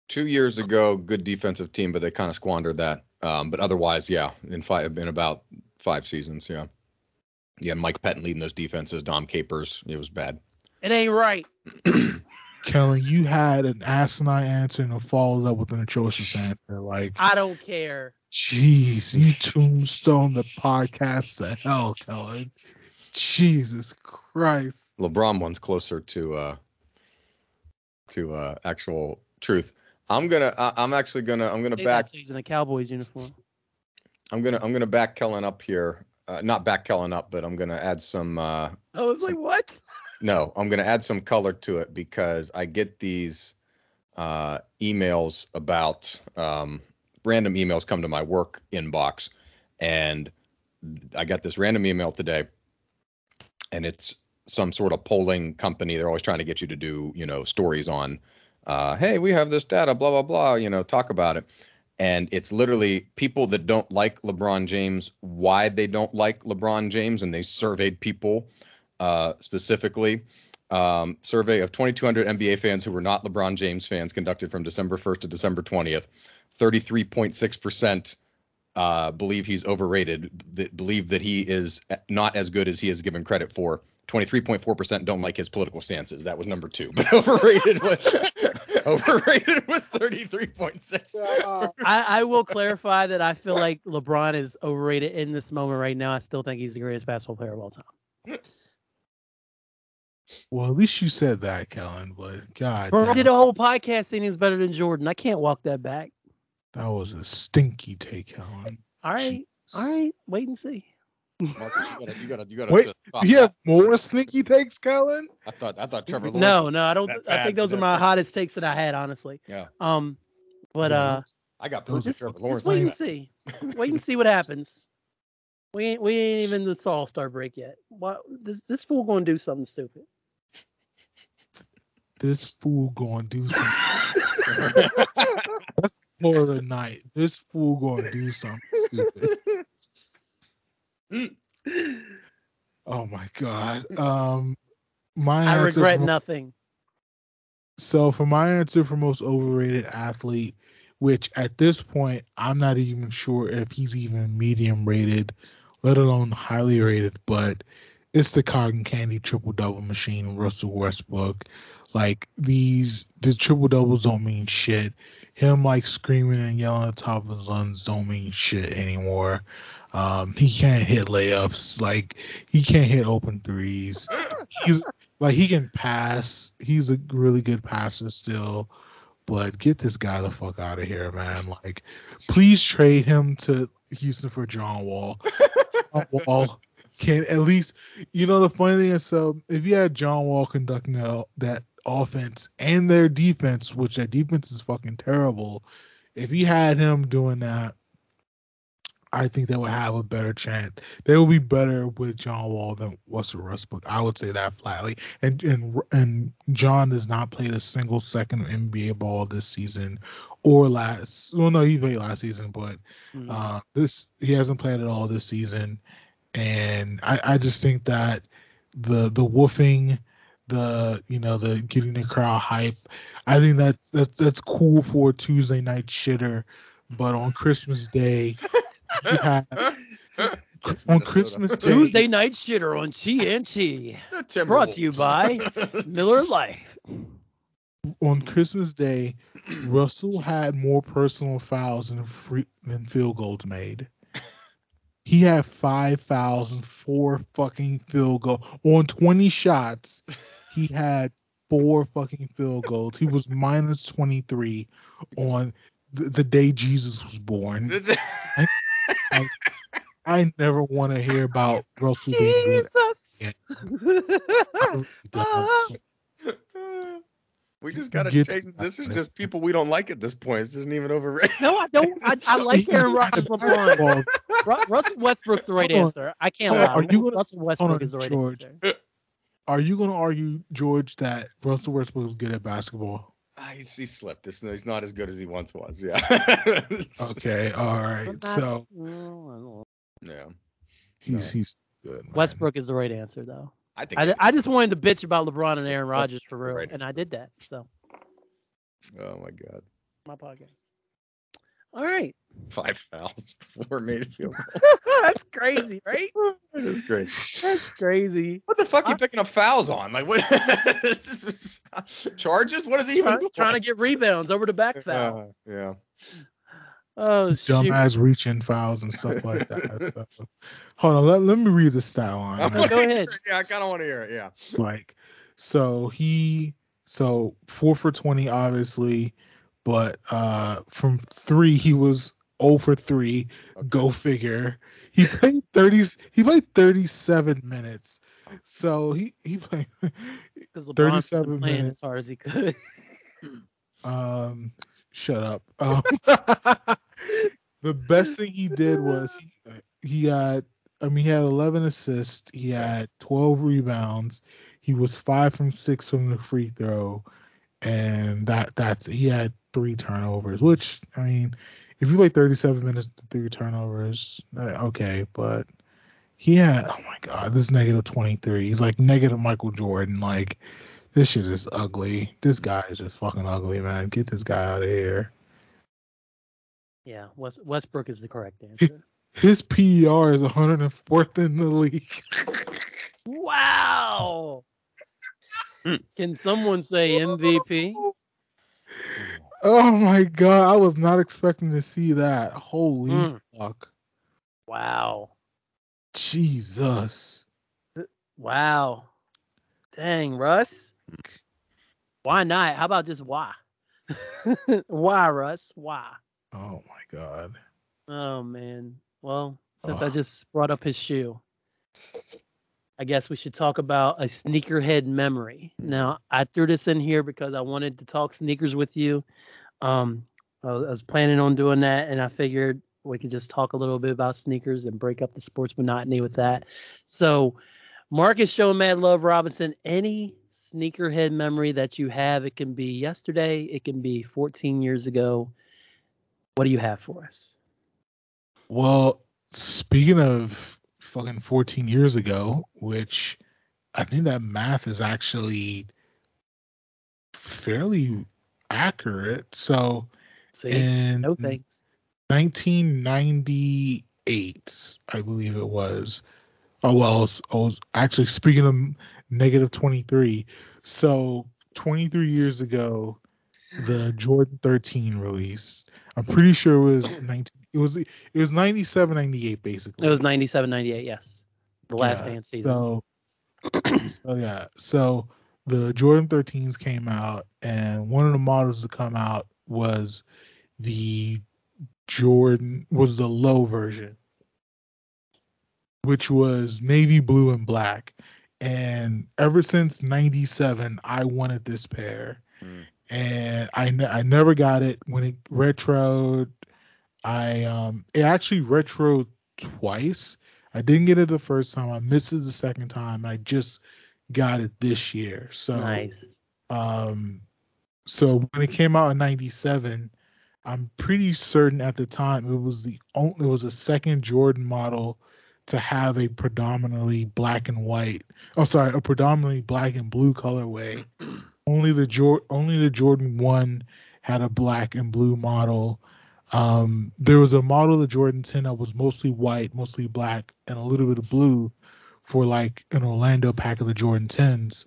2 years ago, good defensive team, but they kind of squandered that. But otherwise, yeah, in about 5 seasons, yeah. Yeah, Mike Pettin leading those defenses, Dom Capers, it was bad. It ain't right. Kellen, you had an asinine answer and followed up with an atrocious answer. Like, I don't care. Jeez, you tombstone the podcast to hell, Kellen. Jesus Christ. LeBron one's closer to actual truth. I'm gonna back. He's in a Cowboys uniform. I'm gonna back Kellen up here. Not back Kellen up, but I'm gonna add some. I was like, what? No, I'm going to add some color to it because I get these emails about random emails come to my work inbox. And I got this random email today, and it's some sort of polling company. They're always trying to get you to do, stories on, hey, we have this data, blah, blah, blah, talk about it. And it's literally people that don't like LeBron James, why they don't like LeBron James. And they surveyed people. Specifically, survey of 2,200 NBA fans who were not LeBron James fans conducted from December 1st to December 20th. 33.6% believe he's overrated, believe that he is not as good as he is given credit for. 23.4% don't like his political stances. That was number 2. But overrated was 33.6. I will clarify that I feel like LeBron is overrated in this moment right now. I still think he's the greatest basketball player of all time. Well, at least you said that, Kellen. But God, I did a whole podcast saying he's better than Jordan. I can't walk that back. That was a stinky take, Kellen. All right, all right. Wait and see. Marcus, you gotta. Wait, you have more stinky takes, Kellen? I thought Trevor. No, I don't. I think those are my hottest takes that I had, honestly. Yeah. But I got proof of Trevor Lawrence. Just wait and see. Wait and see what happens. We ain't even the All-Star break yet. What this fool gonna do something stupid? This fool gonna do something. That's more of the night. This fool gonna do something stupid. Oh my God. I regret nothing. So for my answer for most overrated athlete, which at this point I'm not even sure if he's even medium rated, let alone highly rated, but it's the cotton candy triple double machine, Russell Westbrook. Like the triple doubles don't mean shit. Him like screaming and yelling at the top of his lungs don't mean shit anymore. He can't hit layups. Like he can't hit open threes. He's like he can pass. He's a really good passer still. But get this guy the fuck out of here, man. Like, please trade him to Houston for John Wall. John Wall can at least, the funny thing is, so if you had John Wall conducting that offense and their defense, which their defense is fucking terrible, if you had him doing that, I think they would have a better chance. They will be better with John Wall than Russell Westbrook. I would say that flatly. And John has not played a single second of NBA ball this season or last. Well, no, he played last season, but he hasn't played at all this season. And I just think that the woofing, the getting the crowd hype, I think that's cool for a Tuesday night shitter, but on Christmas Day. he had on Christmas Day. Tuesday night shitter on TNT. Brought to you by Miller Lite. On Christmas Day, Russell had more personal fouls than field goals made. He had 5 fouls and 4 fucking field goals. On 20 shots, he had 4 fucking field goals. He was minus 23 on the day Jesus was born. I never want to hear about Russell being good. We just gotta change. This is just people we don't like at this point. This isn't even overrated. No, I don't. I like Aaron Rodgers. Russell Westbrook's the right answer. I can't lie. Russell Westbrook is the right answer. Are you going to argue, George, that Russell Westbrook is good at basketball? He slipped. He's not as good as he once was. Yeah. Okay. All right. So. Yeah. He's good. Man. Westbrook is the right answer, though. I just wanted to bitch about LeBron and Aaron Rodgers for real, and I did that. So. Oh my God. My podcast. All right. 5 fouls, 4 made field goals. That's crazy, right? That is great. That's crazy. What the fuck are you picking up fouls on? Like what? Charges? What is he even doing? Trying to get rebounds over the back fouls. Yeah. Oh, dumbass reaching fouls and stuff like that. So, hold on, let me read the stat line. Go ahead. Yeah, I kind of want to hear it. Yeah. Like, so 4 for 20, obviously, but from 3 he was 0 for 3. Okay. Go figure. He played 37 minutes. So he played 37 minutes as hard as he could. Shut up. The best thing he did was he had 11 assists. He had 12 rebounds. He was 5 from 6 from the free throw, and he had 3 turnovers. Which, I mean, if you play 37 minutes, 3 turnovers, okay. But he had, oh my God, this negative 23. He's like negative Michael Jordan. Like, this shit is ugly. This guy is just fucking ugly, man. Get this guy out of here. Yeah, Westbrook is the correct answer. His PER is 104th in the league. Wow. Can someone say MVP? Oh my God, I was not expecting to see that. Holy fuck. Wow. Jesus. Wow. Dang, Russ. Why not? How about just why? Why, Russ? Why? Oh my God. Oh man. Well, since I just brought up his shoe, I guess we should talk about a sneakerhead memory. Now, I threw this in here because I wanted to talk sneakers with you. I was planning on doing that, and I figured we could just talk a little bit about sneakers and break up the sports monotony with that. So, Marcus showing Mad Love Robinson, any sneakerhead memory that you have, it can be yesterday, it can be 14 years ago. What do you have for us? Well, speaking of fucking 14 years ago, which I think that math is actually fairly accurate. So in 1998, I believe it was. Oh, well, I was actually speaking of negative 23. So 23 years ago, the Jordan 13 released. I'm pretty sure it was 19. It was 97, 98 basically. It was 97, 98. Yes, the last dance season. So the Jordan 13s came out, and one of the models to come out was the low version, which was navy blue and black. And ever since 97, I wanted this pair. And I never got it. When it retroed, it actually retroed twice. I didn't get it the first time. I missed it the second time. I just got it this year. So nice. So when it came out in 97, I'm pretty certain at the time it was the second Jordan model to have a predominantly black and white. Oh, sorry, a predominantly black and blue colorway. Only the Jordan 1 had a black and blue model. There was a model of the Jordan 10 that was mostly white, mostly black, and a little bit of blue for like an Orlando pack of the Jordan 10s.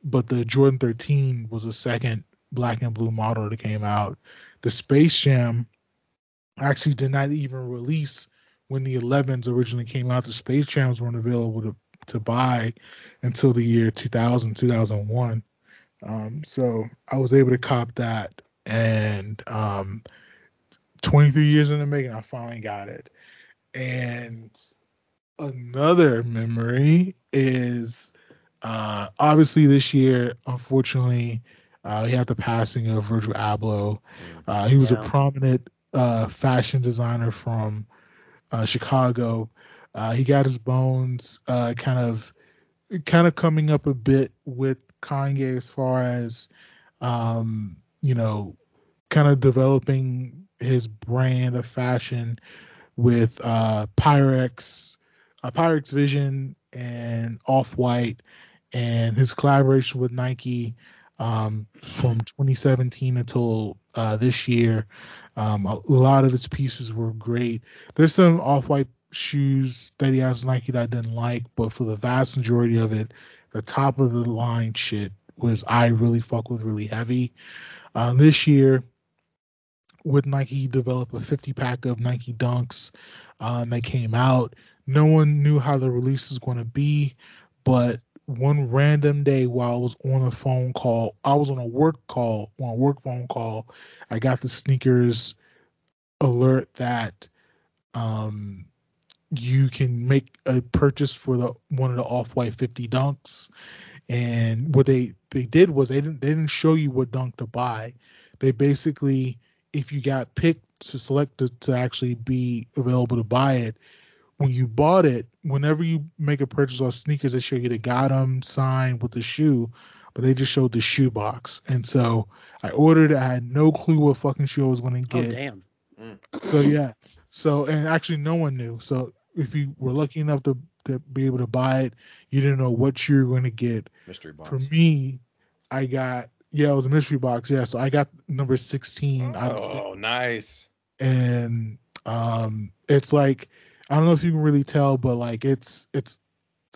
But the Jordan 13 was the second black and blue model that came out. The Space Jam actually did not even release when the 11s originally came out. The Space Jams weren't available to buy until the year 2000, 2001. So I was able to cop that, and 23 years in the making, I finally got it. And another memory is obviously this year, unfortunately, we had the passing of Virgil Abloh. He was a prominent fashion designer from Chicago. He got his bones kind of coming up a bit with Kanye as far as you know, kind of developing his brand of fashion with Pyrex Vision and Off-White, and his collaboration with Nike from 2017 until this year. A lot of his pieces were great. There's some Off-White shoes that he has Nike that I didn't like, but for the vast majority of it, the top of the line shit was I really fuck with really heavy. This year, with Nike, he developed a 50 pack of Nike Dunks that came out. No one knew how the release was going to be, but one random day while I was on a phone call, I was on a work phone call, I got the sneakers alert that you can make a purchase for one of the Off-White 50 Dunks. And what they did was they didn't show you what dunk to buy. They basically, if you got picked to select to actually be available to buy it, when you bought it, whenever you make a purchase on sneakers, they show you the got 'em sign with the shoe, but they just showed the shoe box. And so I ordered it. I had no clue what fucking shoe I was going to get. Oh, damn. So yeah. So, and actually no one knew. So if you were lucky enough to be able to buy it, you didn't know what you were going to get. Mystery box. For me, it was a mystery box. Yeah. So I got number 16 out of it. Oh, nice. And it's like, I don't know if you can really tell, but like it's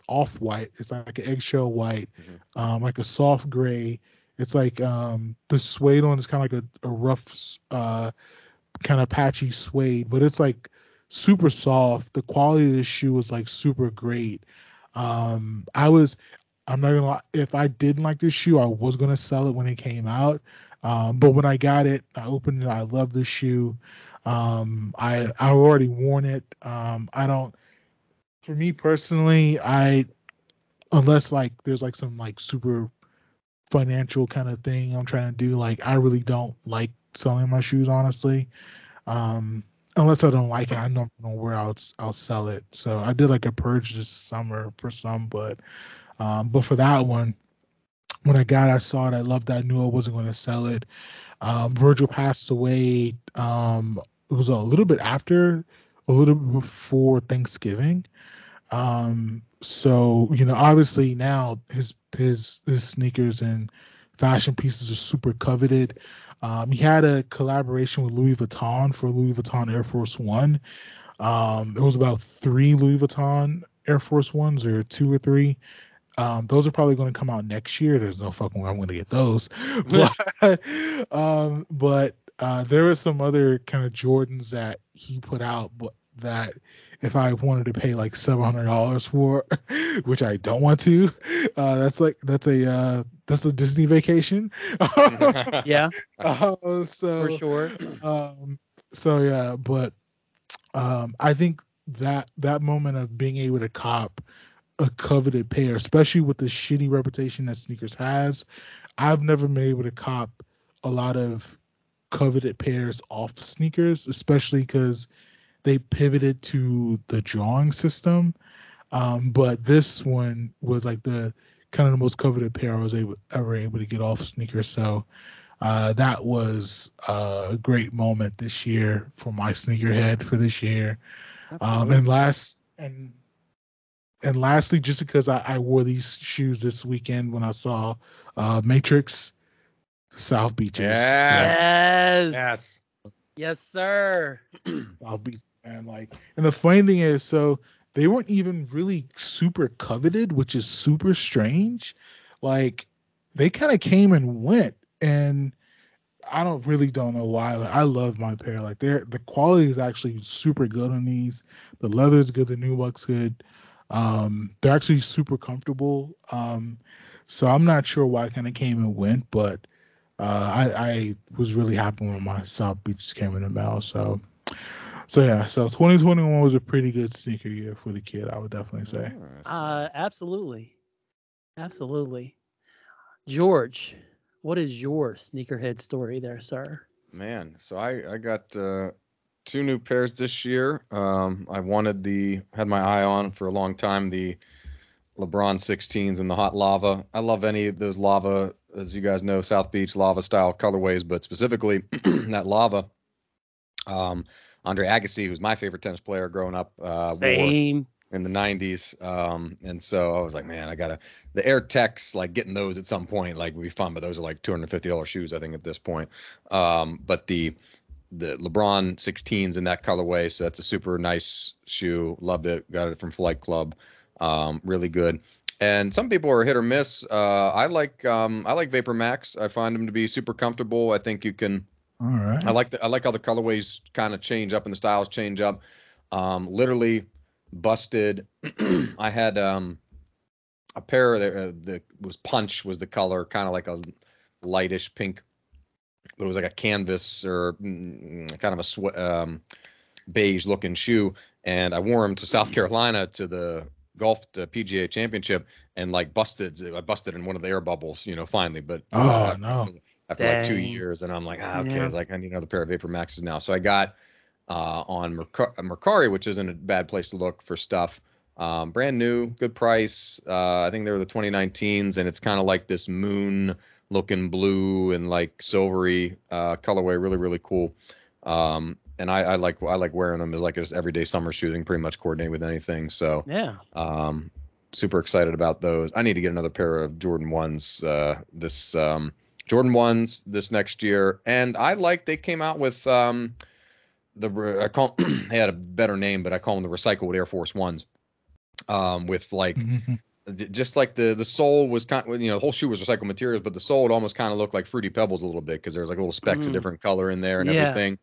off-white. It's like an eggshell white, like a soft gray. It's like the suede on is kind of like a rough kind of patchy suede, but it's like super soft. The quality of this shoe was like super great. I'm not gonna lie, if I didn't like this shoe, I was gonna sell it when it came out. But when I got it, I opened it. I love this shoe. I already worn it. For me personally, unless like there's like some like super financial kind of thing I'm trying to do, like I really don't like selling my shoes, honestly. Unless I don't like it, I don't know where I'll sell it. So I did like a purge this summer for some, but for that one, when I got it, I saw it, I loved it, I knew I wasn't going to sell it. Virgil passed away. It was a little bit before Thanksgiving. So obviously now his sneakers and fashion pieces are super coveted. He had a collaboration with Louis Vuitton for Louis Vuitton Air Force One. It was about 3 Louis Vuitton Air Force Ones, or 2 or 3. Those are probably going to come out next year. There's no fucking way I'm going to get those. But there were some other kind of Jordans that he put out, but that if I wanted to pay like $700 for, which I don't want to, that's a Disney vacation. Yeah. So for sure. So yeah, but I think that moment of being able to cop a coveted pair, especially with the shitty reputation that sneakers has, I've never been able to cop a lot of coveted pairs off sneakers, especially because they pivoted to the drawing system. But this one was like the kind of the most coveted pair I was ever able to get off sneakers. So that was a great moment this year for my sneakerhead for this year. And lastly, just because I wore these shoes this weekend when I saw Matrix South Beaches. Yes. Yes, sir. I'll be and and the funny thing is, so they weren't even really super coveted, which is super strange. Like they kind of came and went, and I don't know why. Like, I love my pair. Like the quality is actually super good on these. The leather is good. The nubuck's good. They're actually super comfortable. So I'm not sure why I kind of came and went, but I was really happy when my South Beach came in the mail. So yeah, so 2021 was a pretty good sneaker year for the kid, I would definitely say. Nice. Absolutely. Absolutely. George, what is your sneakerhead story there, sir? Man, so I got two new pairs this year. I had my eye on for a long time the LeBron 16s and the hot lava. I love any of those lava, as you guys know, South Beach lava style colorways, but specifically that lava. Um, Andre Agassi, who's my favorite tennis player growing up, wore Same. in the 90s. And so I was like, man, the Air Techs, like getting those at some point, like would be fun, but those are like $250 shoes, I think, at this point. But the LeBron 16s in that colorway, so that's a super nice shoe. Loved it. Got it from Flight Club. Really good. And some people are hit or miss. I like Vapor Max. I find them to be super comfortable. I think you can. All right. I like how the colorways kind of change up and the styles change up. Literally busted. I had a pair that was punch was the color, kind of like a lightish pink, but it was like a canvas or kind of a beige looking shoe. And I wore them to South Carolina to the PGA Championship, and like I busted in one of the air bubbles, finally. But No. after like 2 years, and I'm like, okay, Yeah. it's like I need another pair of Vapor Maxes now. So I got on Mercari, which isn't a bad place to look for stuff. Brand new, good price. I think they were the 2019s, and it's kind of like this moon looking blue and like silvery colorway. Really, really cool. And I like wearing them as like just everyday summer shoe. They can pretty much coordinate with anything. So Yeah. super excited about those. I need to get another pair of Jordan 1s Jordan 1s this next year. And they came out with they had a better name, but I call them the recycled Air Force Ones. With like just like the sole was kind of, the whole shoe was recycled materials, but the sole would almost kind of look like Fruity Pebbles a little bit because there's like little specks of different color in there and everything.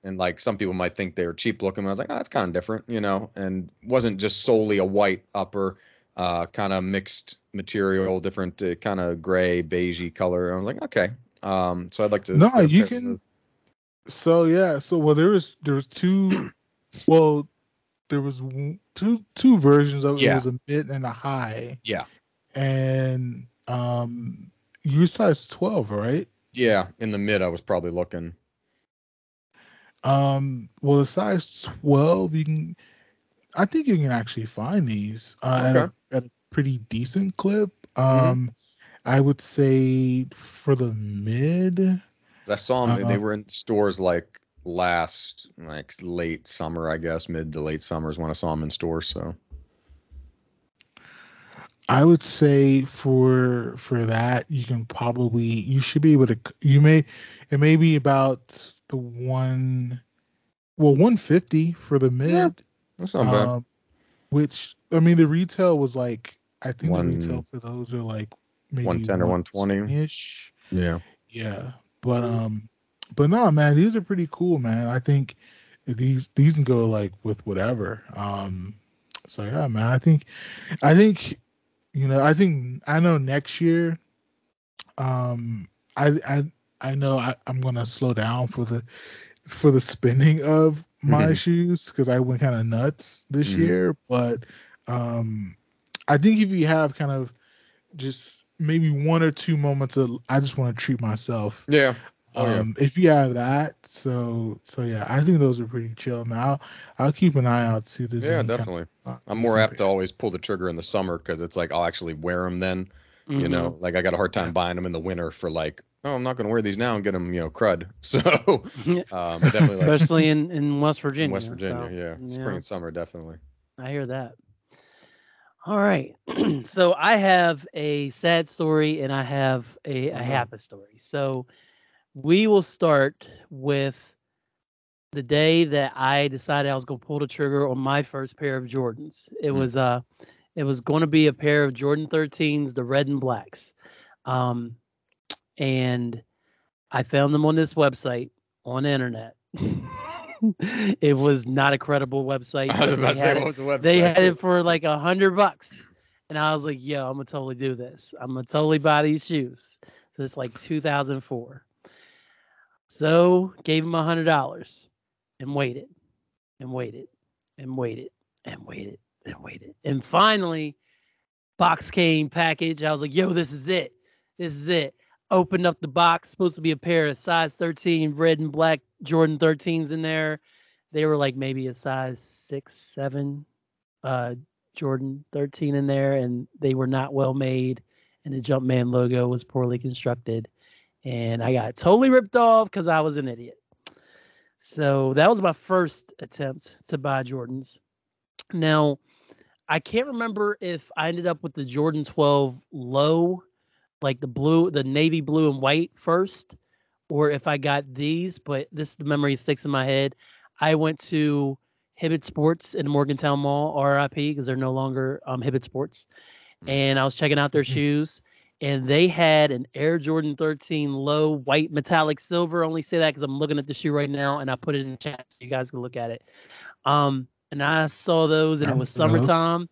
And like some people might think they were cheap looking, but I was like, oh, that's kind of different, and wasn't just solely a white upper, kind of mixed material, different kind of gray, beigey color. I was like, okay. So I'd like to. No, you can. So yeah, well there was two. Well, there was two versions of it. Yeah. It was a mid and a high. Yeah. And you size 12, right? Yeah, in the mid I was probably looking. Well, the size 12, I think you can actually find these at a pretty decent clip. I would say for the mid, I saw them. They were in stores like late summer, I guess, mid to late summer is when I saw them in stores. So I would say for that, you should be able to. It may be about the 150 for the mid. Yeah, that's not bad. Which I mean, the retail was like, I think the retail for those are like maybe 110 or 120 ish. Yeah. But no, man, these are pretty cool, man. I think these can go like with whatever. So yeah, man, I think I know next year, I know I'm gonna slow down for the spending of my shoes because I went kind of nuts this year. But I think if you have kind of just maybe one or two moments of I just want to treat myself. Yeah. If you have that, so yeah, I think those are pretty chill. Now I'll keep an eye out, see if there's definitely. I'm more apt to always pull the trigger in the summer because it's like I'll actually wear them then. Like I got a hard time buying them in the winter for like, oh, I'm not going to wear these now and get them, crud. So definitely, especially in West Virginia. In West Virginia, spring and summer, definitely. I hear that. All right. So I have a sad story and I have a happy story. So we will start with the day that I decided I was going to pull the trigger on my first pair of Jordans. It was going to be a pair of Jordan 13s, the red and blacks. And I found them on this website on the internet. It was not a credible website. I was about to say, what was the website? They had it for like $100. And I was like, yo, I'm going to totally do this. I'm going to totally buy these shoes. So it's like 2004. So gave him $100 and waited and waited and waited and waited and waited. And finally, box came, package. I was like, yo, this is it. This is it. Opened up the box, supposed to be a pair of size 13 red and black Jordan 13s in there. They were like maybe a size 6, 7 Jordan 13 in there, and they were not well made. And the Jumpman logo was poorly constructed. And I got totally ripped off because I was an idiot. So that was my first attempt to buy Jordans. Now, I can't remember if I ended up with the Jordan 12 low, like the navy blue and white first, or if I got these, but the memory sticks in my head. I went to Hibbett Sports in Morgantown Mall, RIP, because they're no longer Hibbett Sports. And I was checking out their shoes, and they had an Air Jordan 13 low white metallic silver. I only say that because I'm looking at the shoe right now, and I put it in the chat so you guys can look at it. And I saw those, and it was summertime,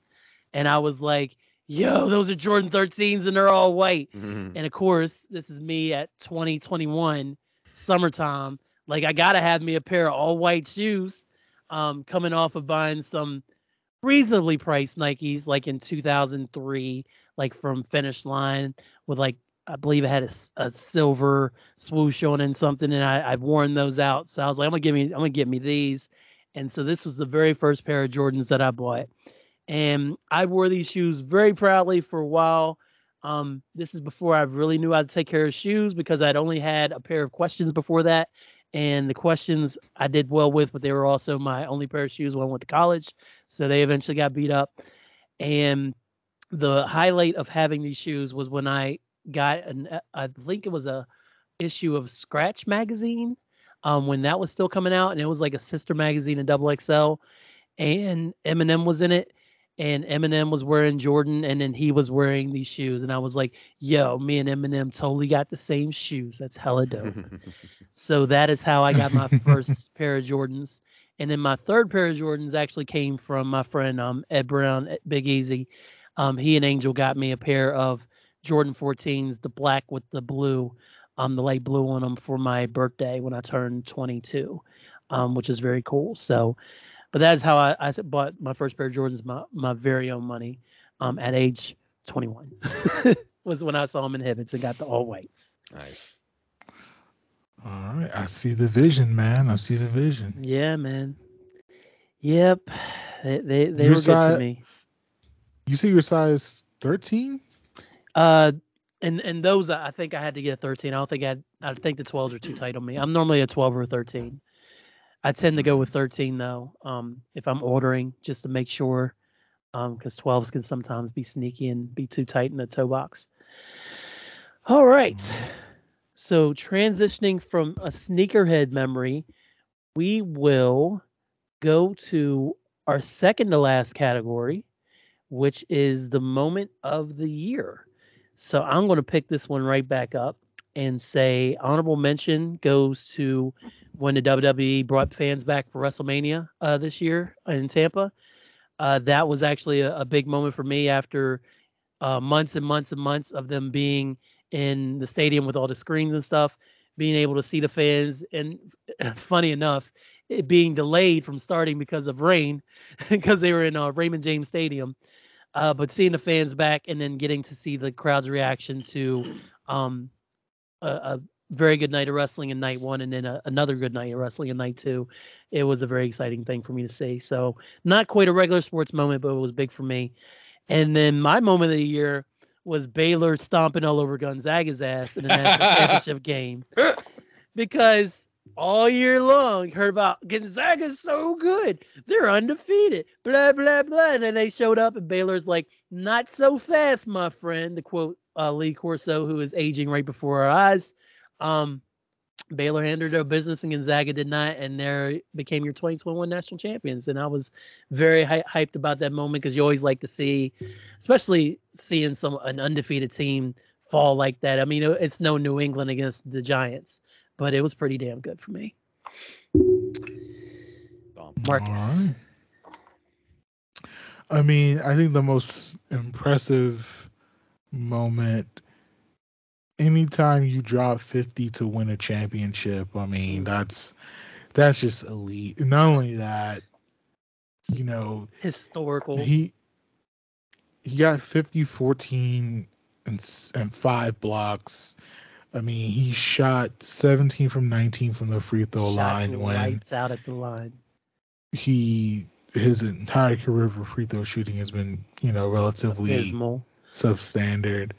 and I was like, yo, those are Jordan 13s, and they're all white. And of course, this is me at 2021, summertime. Like, I got to have me a pair of all white shoes, coming off of buying some reasonably priced Nikes, like in 2003, like from Finish Line, with like, I believe it had a silver swoosh on and something, and I've worn those out. So I was like, I'm gonna get me these. And so this was the very first pair of Jordans that I bought. And I wore these shoes very proudly for a while. This is before I really knew how to take care of shoes, because I'd only had a pair of questions before that. And the questions I did well with, but they were also my only pair of shoes when I went to college. So they eventually got beat up. And the highlight of having these shoes was when I got I think it was a issue of Scratch magazine, when that was still coming out. And it was like a sister magazine in XXL. And Eminem was in it. And Eminem was wearing Jordan, and then he was wearing these shoes. And I was like, yo, me and Eminem totally got the same shoes. That's hella dope. So that is how I got my first pair of Jordans. And then my third pair of Jordans actually came from my friend Ed Brown, Big Easy. He and Angel got me a pair of Jordan 14s, the black with the blue, the light blue on them, for my birthday when I turned 22, which is very cool. So, but that's how I bought my first pair of Jordans, my very own money, at age 21. Was when I saw them in Hibbets and got the all whites. Nice. All right, I see the vision, man. I see the vision. Yeah, man. Yep, they were good to me. You say your size 13? And those I think I had to get a 13. I think the 12s are too tight on me. I'm normally a 12 or a 13. I tend to go with 13 though, if I'm ordering, just to make sure, because 12s can sometimes be sneaky and be too tight in the toe box. All right. So transitioning from a sneakerhead memory, we will go to our second to last category, which is the moment of the year. So I'm going to pick this one right back up and say honorable mention goes to when the WWE brought fans back for WrestleMania this year in Tampa. That was actually a big moment for me after months and months and months of them being in the stadium with all the screens and stuff, being able to see the fans. And funny enough, it being delayed from starting because of rain, because they were in Raymond James Stadium. But seeing the fans back and then getting to see the crowd's reaction to a very good night of wrestling in night one, and then another good night of wrestling in night two, it was a very exciting thing for me to see. So not quite a regular sports moment, but it was big for me. And then my moment of the year was Baylor stomping all over Gonzaga's ass in the national championship game, because all year long heard about Gonzaga's so good, they're undefeated, blah blah blah, and then they showed up and Baylor's like, not so fast, my friend, to quote Lee Corso, who is aging right before our eyes. Baylor handled their business and Gonzaga did not, and they became your 2021 national champions. And I was very hyped about that moment because you always like to see, especially seeing an undefeated team fall like that. I mean, it's no New England against the Giants, but it was pretty damn good for me. Marcus. Right. I mean, I think the most impressive moment, anytime you drop 50 to win a championship, I mean, that's just elite. Not only that, historical. He got 50, 14, and 5 blocks. I mean, he shot 17 from 19 from the free throw line when lights out at the line. His entire career for free throw shooting has been, relatively abysmal, substandard.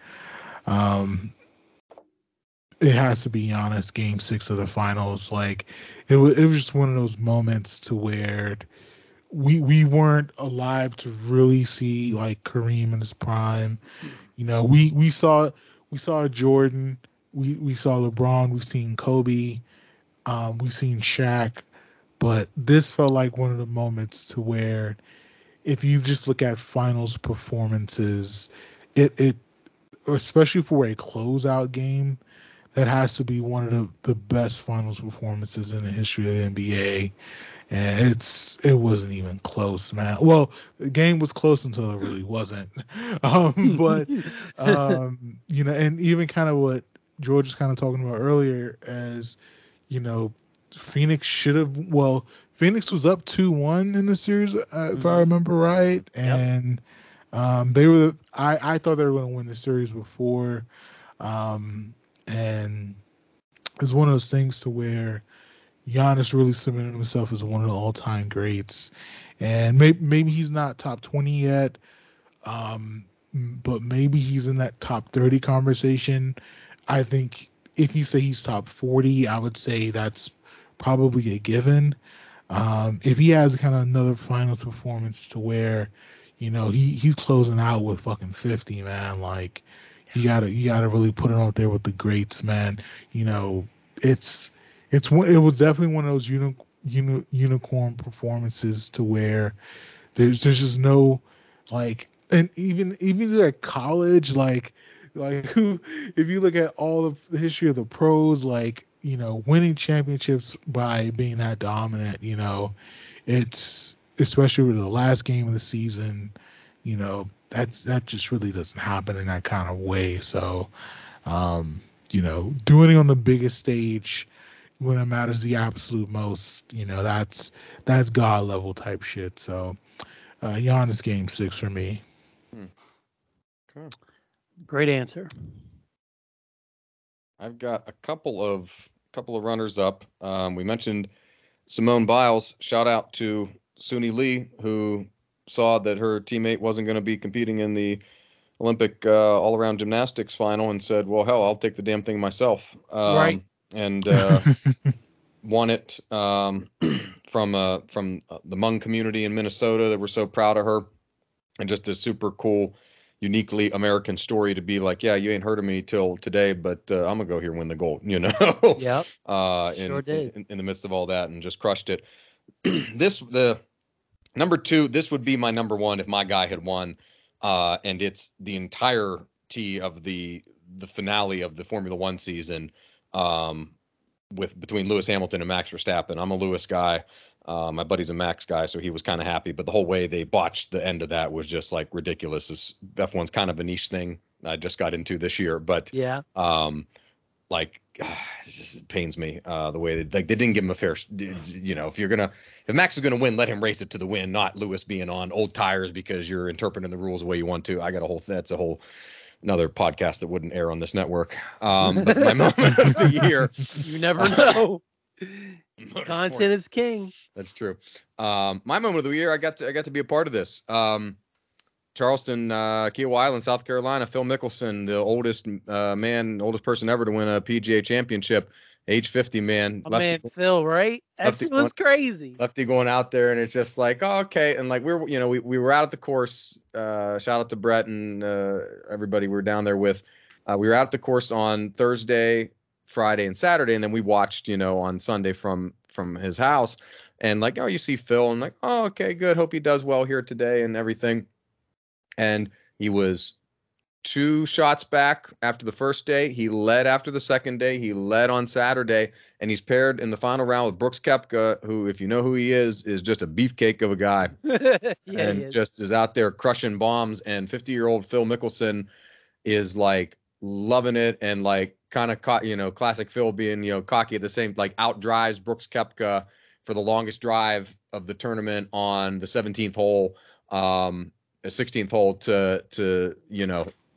It has to be Giannis game 6 of the finals. Like it was just one of those moments to where we weren't alive to really see like Kareem in his prime. We saw Jordan, we saw LeBron, we've seen Kobe, we've seen Shaq, but this felt like one of the moments to where if you just look at finals performances, it especially for a closeout game, that has to be one of the best finals performances in the history of the NBA. And it wasn't even close, man. Well, the game was close until it really wasn't. But and even kind of what George was kind of talking about earlier, as Phoenix should have. Well, Phoenix was up 2-1 in the series, if I remember right, and they were. I thought they were going to win the series before, and it's one of those things to where Giannis really cemented himself as one of the all-time greats, and maybe he's not top 20 yet, but maybe he's in that top 30 conversation. I think if you say he's top 40, I would say that's probably a given. If he has kind of another finals performance to where, he's closing out with fucking 50, man. Like you gotta really put it out there with the greats, man. It was definitely one of those unicorn performances to where there's just no like, and even at college, like who, if you look at all of the history of the pros, like winning championships by being that dominant, it's especially with the last game of the season, that just really doesn't happen in that kind of way. So, doing it on the biggest stage when it matters the absolute most, that's God level type shit. So, Giannis game 6 for me. Okay. Great answer. I've got a couple of runners up. We mentioned Simone Biles. Shout out to Suni Lee, who saw that her teammate wasn't going to be competing in the Olympic all-around gymnastics final and said, well, hell, I'll take the damn thing myself. Right. And won it from the Hmong community in Minnesota that were so proud of her, and just a super cool, uniquely American story to be like, yeah, you ain't heard of me till today, but I'm gonna go here and win the gold, Yep. Sure did. In the midst of all that, and just crushed it. The number 2, this would be my number 1 if my guy had won, and it's the entirety of the finale of the Formula One season, between Lewis Hamilton and Max Verstappen. I'm a Lewis guy. My buddy's a Max guy, so he was kind of happy. But the whole way they botched the end of that was just like ridiculous. F1's kind of a niche thing I just got into this year, but yeah, it just pains me the way they didn't give him a fair. If Max is gonna win, let him race it to the win, not Lewis being on old tires because you're interpreting the rules the way you want to. I got that's a whole another podcast that wouldn't air on this network. But my moment of the year, you never know. Content is king. That's true. My moment of the year, I got to be a part of this. Charleston, Kiowa Island, South Carolina. Phil Mickelson, the oldest person ever to win a PGA championship, age 50, man. Phil, right? That was crazy. Lefty going out there, and it's just like, oh, okay. And like we were out at the course. Shout out to Brett and everybody we were down there with. We were out at the course on Thursday, Friday and Saturday, and then we watched, on Sunday from his house, and like, oh, you see Phil, and like, oh, okay, good, hope he does well here today and everything. And he was 2 shots back after the first day. He led after the second day. He led on Saturday, and he's paired in the final round with Brooks Koepka, who, if you know who he is just a beefcake of a guy. Yeah, and just is out there crushing bombs. And 50-year-old Phil Mickelson is like loving it, and like kind of classic Phil being cocky at the same, like outdrives Brooks Koepka for the longest drive of the tournament on the 17th hole, 16th hole to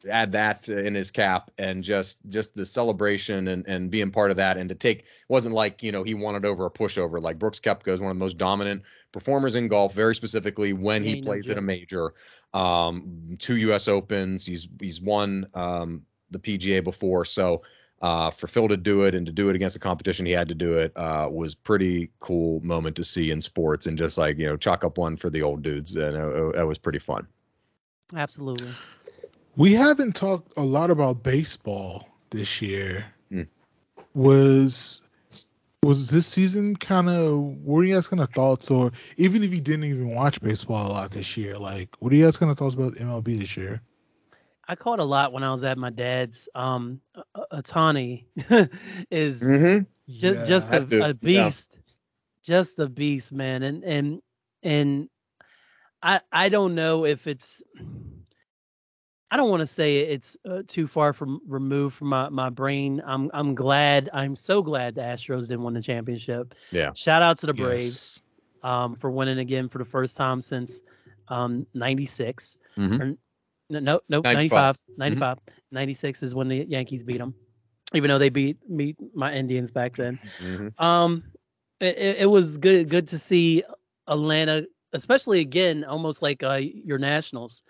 add that in his cap, and just the celebration and being part of that, and to take, wasn't like he won it over a pushover. Like Brooks Koepka is one of the most dominant performers in golf, very specifically when he plays at a major. 2 U.S. Opens, he's won the PGA before, so for Phil to do it, and to do it against the competition he had to do it, was pretty cool moment to see in sports, and just like chalk up one for the old dudes, and it was pretty fun. Absolutely. We haven't talked a lot about baseball this year. Was this season kind of, what are you guys kind of thoughts, or even if you didn't even watch baseball a lot this year, like what are you guys kind of thoughts about MLB this year? I caught a lot when I was at my dad's. Ohtani is just a beast, just a beast, man. And I don't know if it's, I don't want to say it's too far from removed from my brain. I'm so glad the Astros didn't win the championship. Yeah. Shout out to the Braves for winning again for the first time since 96. No, 95. 96 is when the Yankees beat them, even though they beat my Indians back then. It was good to see Atlanta, especially again, almost like your Nationals.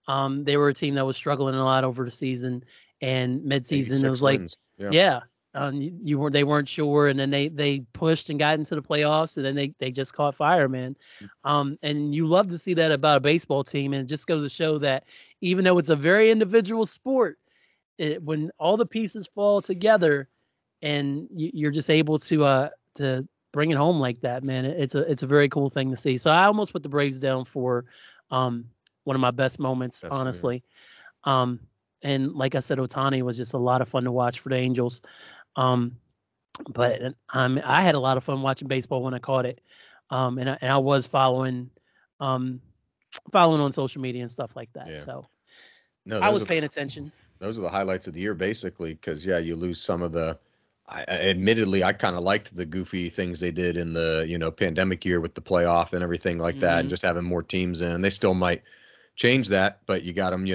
They were a team that was struggling a lot over the season, and mid-season it was like, they weren't sure, and then they pushed and got into the playoffs, and then they just caught fire, man. And you love to see that about a baseball team, and it just goes to show that even though it's a very individual sport, when all the pieces fall together, and you're just able to bring it home like that, man, it's a very cool thing to see. So I almost put the Braves down for one of my best moments, honestly. And like I said, Ohtani was just a lot of fun to watch for the Angels. But I had a lot of fun watching baseball when I caught it. And I was following on social media and stuff like that. Yeah. So I was paying attention. Those are the highlights of the year, basically, because you lose some of the. Admittedly, I kind of liked the goofy things they did in the pandemic year with the playoff and everything like that, and just having more teams in. They still might change that, but you got them.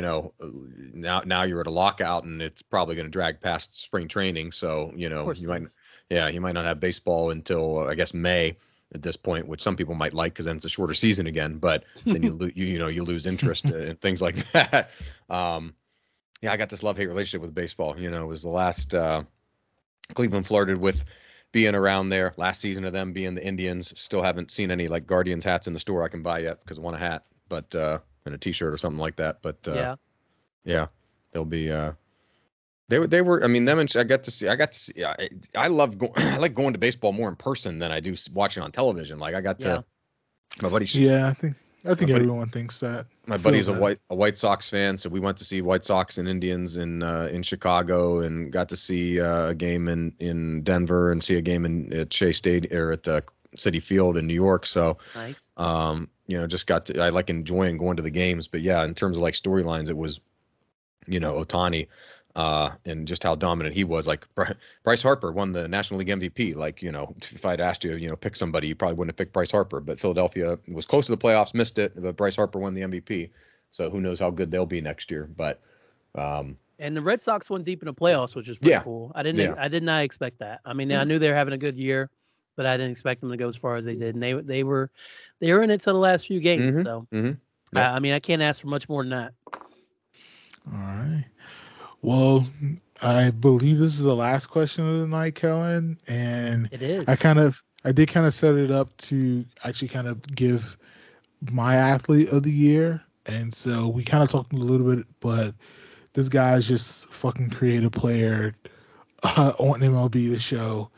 Now you're at a lockout, and it's probably going to drag past spring training. So you might not have baseball until I guess May at this point, which some people might like because then it's a shorter season again. But then you lose interest in things like that. I got this love-hate relationship with baseball. It was the last. Cleveland flirted with being around there. Last season of them being the Indians. Still haven't seen any like Guardians hats in the store I can buy yet because I want a hat, but and a T-shirt or something like that. But they'll be. They were. I mean, them and I got to see. I love going. I like going to baseball more in person than I do watching on television. Like I got to. My buddy. Yeah, I think everyone thinks that. My buddy's a White Sox fan, so we went to see White Sox and Indians in Chicago, and got to see a game in Denver, and see a game at Shea Stadium or at Citi Field in New York. So nice. Just got to. I like enjoying going to the games, but yeah, in terms of like storylines, it was, Ohtani. And just how dominant he was. Like Bryce Harper won the National League MVP. Like, if I'd asked you, pick somebody, you probably wouldn't have picked Bryce Harper. But Philadelphia was close to the playoffs, missed it. But Bryce Harper won the MVP. So who knows how good they'll be next year. But and the Red Sox went deep in the playoffs, which is pretty cool. I did not expect that. I mean, I knew they were having a good year, but I didn't expect them to go as far as they did. And they were in it till the last few games. So I mean, I can't ask for much more than that. All right. Well, I believe this is the last question of the night, Kellen, and it is. I did kind of set it up to actually kind of give my athlete of the year, and so we kind of talked a little bit, but this guy's just fucking creative player on MLB The Show.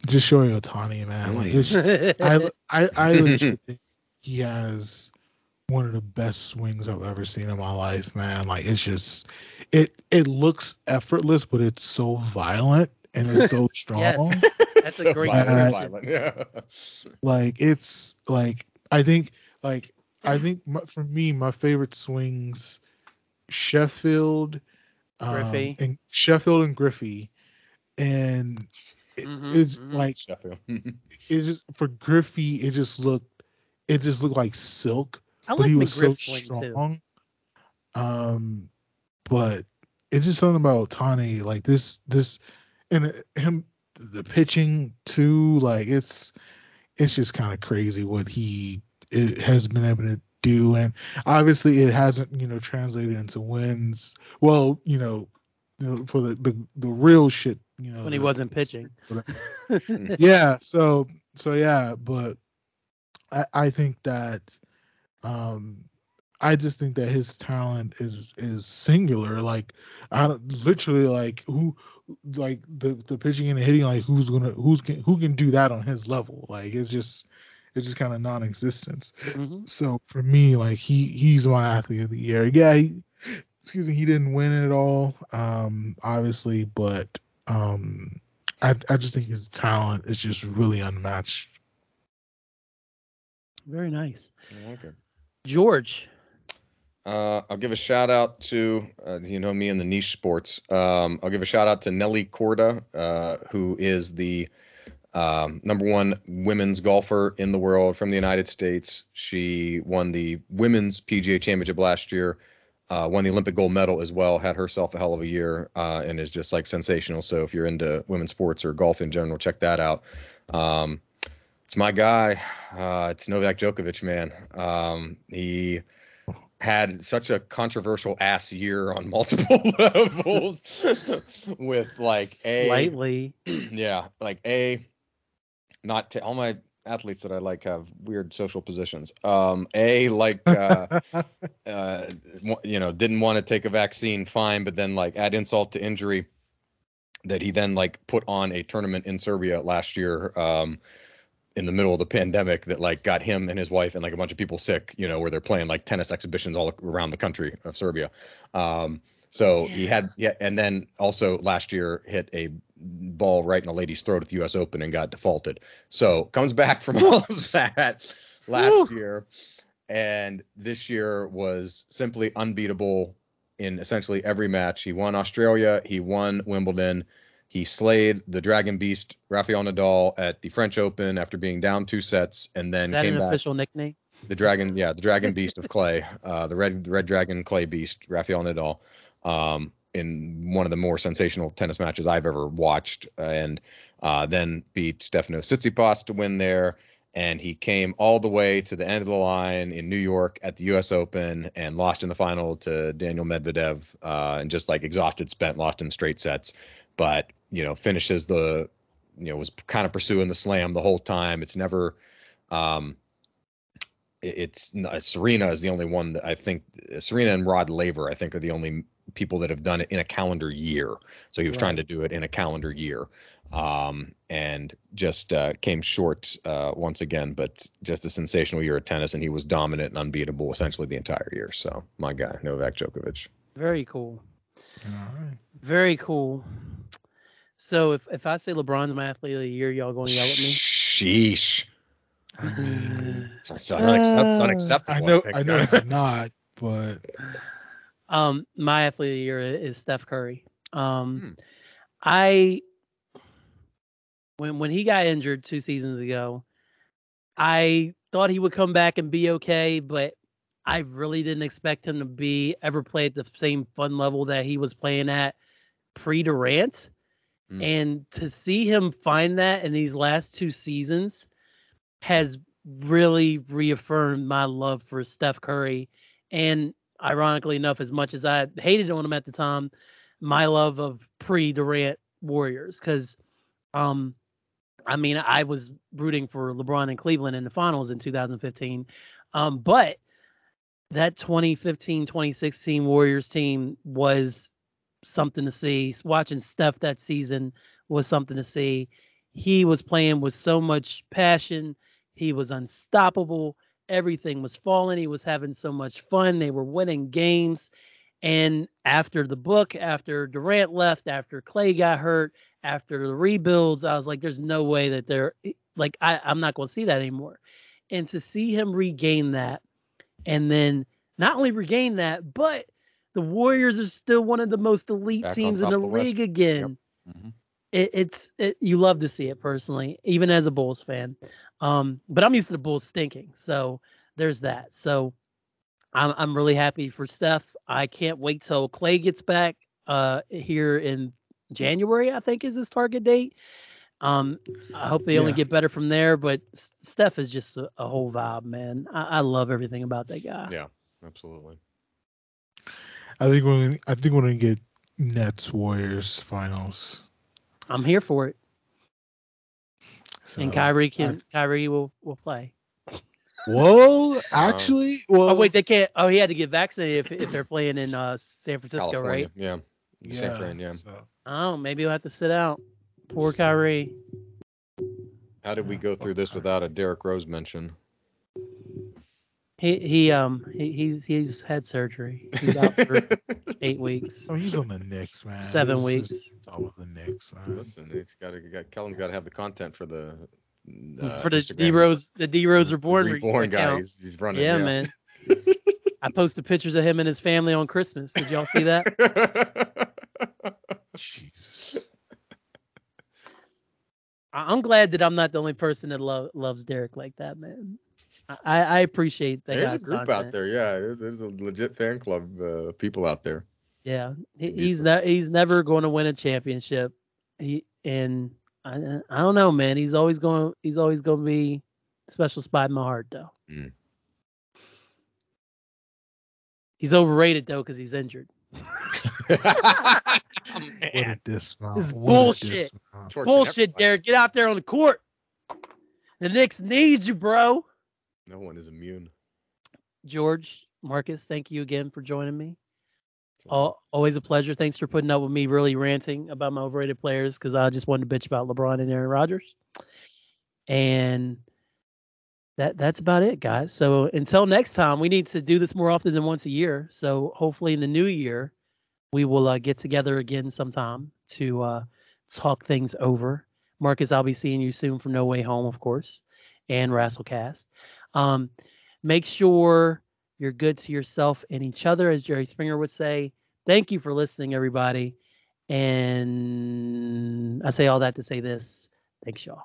Just Shohei Ohtani, man. Like I legit think he has one of the best swings I've ever seen in my life, man. Like it's just it looks effortless, but it's so violent and it's so strong. Yes, that's so a great violent. Yeah. Like it's like I think for me my favorite swings Sheffield and Griffey, and it's like Sheffield. it just for Griffey it just looked like silk, but he was so strong. But it's just something about Ohtani, like this and him, the pitching too, like it's just kind of crazy what it has been able to do, and obviously it hasn't translated into wins. Well, for the real shit, when he wasn't pitching. Yeah, so yeah, but I think that I just think that his talent is singular. Like I don't literally like who like the pitching and the hitting, like who can do that on his level. Like it's just kind of non-existent. So for me, like he's my athlete of the year. Yeah, he didn't win it all, obviously, but I just think his talent is just really unmatched. Very nice. Okay. George. I'll give a shout out to me in the niche sports. I'll give a shout out to Nelly Korda, who is the number one women's golfer in the world from the United States. She won the women's PGA Championship last year, won the Olympic gold medal as well, had herself a hell of a year, and is just like sensational. So if you're into women's sports or golf in general, check that out. It's my guy. It's Novak Djokovic, man. He had such a controversial ass year on multiple levels with like slightly. Yeah, like all my athletes that I like have weird social positions. Didn't want to take a vaccine, fine, but then like add insult to injury that he then like put on a tournament in Serbia last year, in the middle of the pandemic, that like got him and his wife and like a bunch of people sick, where they're playing like tennis exhibitions all around the country of Serbia. He had, and then also last year hit a ball right in a lady's throat at the US Open and got defaulted. So comes back from all of that last year. And this year was simply unbeatable in essentially every match. He won Australia. He won Wimbledon. He slayed the Dragon Beast, Rafael Nadal, at the French Open after being down 2 sets, and then came back. Official nickname? The Dragon, the Dragon Beast of clay, the red dragon clay beast, Rafael Nadal, in one of the more sensational tennis matches I've ever watched, and then beat Stefanos Tsitsipas to win there. And he came all the way to the end of the line in New York at the U.S. Open and lost in the final to Daniel Medvedev, and just like exhausted, spent, lost in straight sets. But, finishes was kind of pursuing the slam the whole time. It's never, Serena is the only one that I think, Serena and Rod Laver, I think, are the only people that have done it in a calendar year. So he was trying to do it in a calendar year, and just came short once again, but just a sensational year of tennis, and he was dominant and unbeatable essentially the entire year. So my guy, Novak Djokovic. Very cool. All right. Very cool. So if I say LeBron's my athlete of the year, y'all going to yell at me? Sheesh. I mean, it's unacceptable. I know it's not, but my athlete of the year is Steph Curry. When he got injured 2 seasons ago, I thought he would come back and be okay, but I really didn't expect him to ever play at the same fun level that he was playing at pre-Durant. And to see him find that in these last 2 seasons has really reaffirmed my love for Steph Curry. And ironically enough, as much as I hated on him at the time, my love of pre-Durant Warriors. Because, I was rooting for LeBron in Cleveland in the finals in 2015. But that 2015-2016 Warriors team was something to see. Watching Steph that season was something to see. He was playing with so much passion. He was unstoppable. Everything was falling. He was having so much fun. They were winning games. And after the book, after Durant left, after Clay got hurt, after the rebuilds, I was like, there's no way that they're like, I'm not going to see that anymore. And to see him regain that, and then not only regain that, but the Warriors are still one of the most elite teams in the league again. Yep. Mm-hmm. You love to see it personally, even as a Bulls fan. But I'm used to the Bulls stinking. So there's that. So I'm really happy for Steph. I can't wait till Clay gets back here in January, I think is his target date. I hope they only get better from there, but Steph is just a whole vibe, man. I love everything about that guy. Yeah, absolutely. I think we're gonna get Nets Warriors finals. I'm here for it. So, and Kyrie will play. Whoa, actually, oh wait, they can't. Oh, he had to get vaccinated if they're playing in San Francisco, California, right? Yeah. Same train, yeah. So. Oh, maybe he'll have to sit out. Poor Kyrie. How did we go through this without a Derrick Rose mention? He's had surgery. He's out for 8 weeks. Oh, he's on the Knicks, man. 7 weeks. All of the Knicks, man. Listen, Kellen's got to have the content for the D-Rose. The D-Rose reborn guy. He's running. Yeah, man. I posted pictures of him and his family on Christmas. Did y'all see that? Jesus. I'm glad that I'm not the only person that loves Derrick like that, man. I appreciate that. There's a group out there, yeah. There's a legit fan club people out there. Yeah, he's never going to win a championship. I don't know, man. He's always going to be a special spot in my heart, though. Mm. He's overrated though because he's injured. What a dismount. This is bullshit. Bullshit, Derek. Get out there on the court. The Knicks need you, bro. No one is immune. George, Marcus, thank you again for joining me. Always a pleasure. Thanks for putting up with me really ranting about my overrated players because I just wanted to bitch about LeBron and Aaron Rodgers. And that's about it, guys. So until next time, we need to do this more often than once a year. So hopefully in the new year, we will get together again sometime to talk things over. Marcus, I'll be seeing you soon from No Way Home, of course, and Rasslecast. Make sure you're good to yourself and each other, as Jerry Springer would say. Thank you for listening, everybody. And I say all that to say this. Thanks, y'all.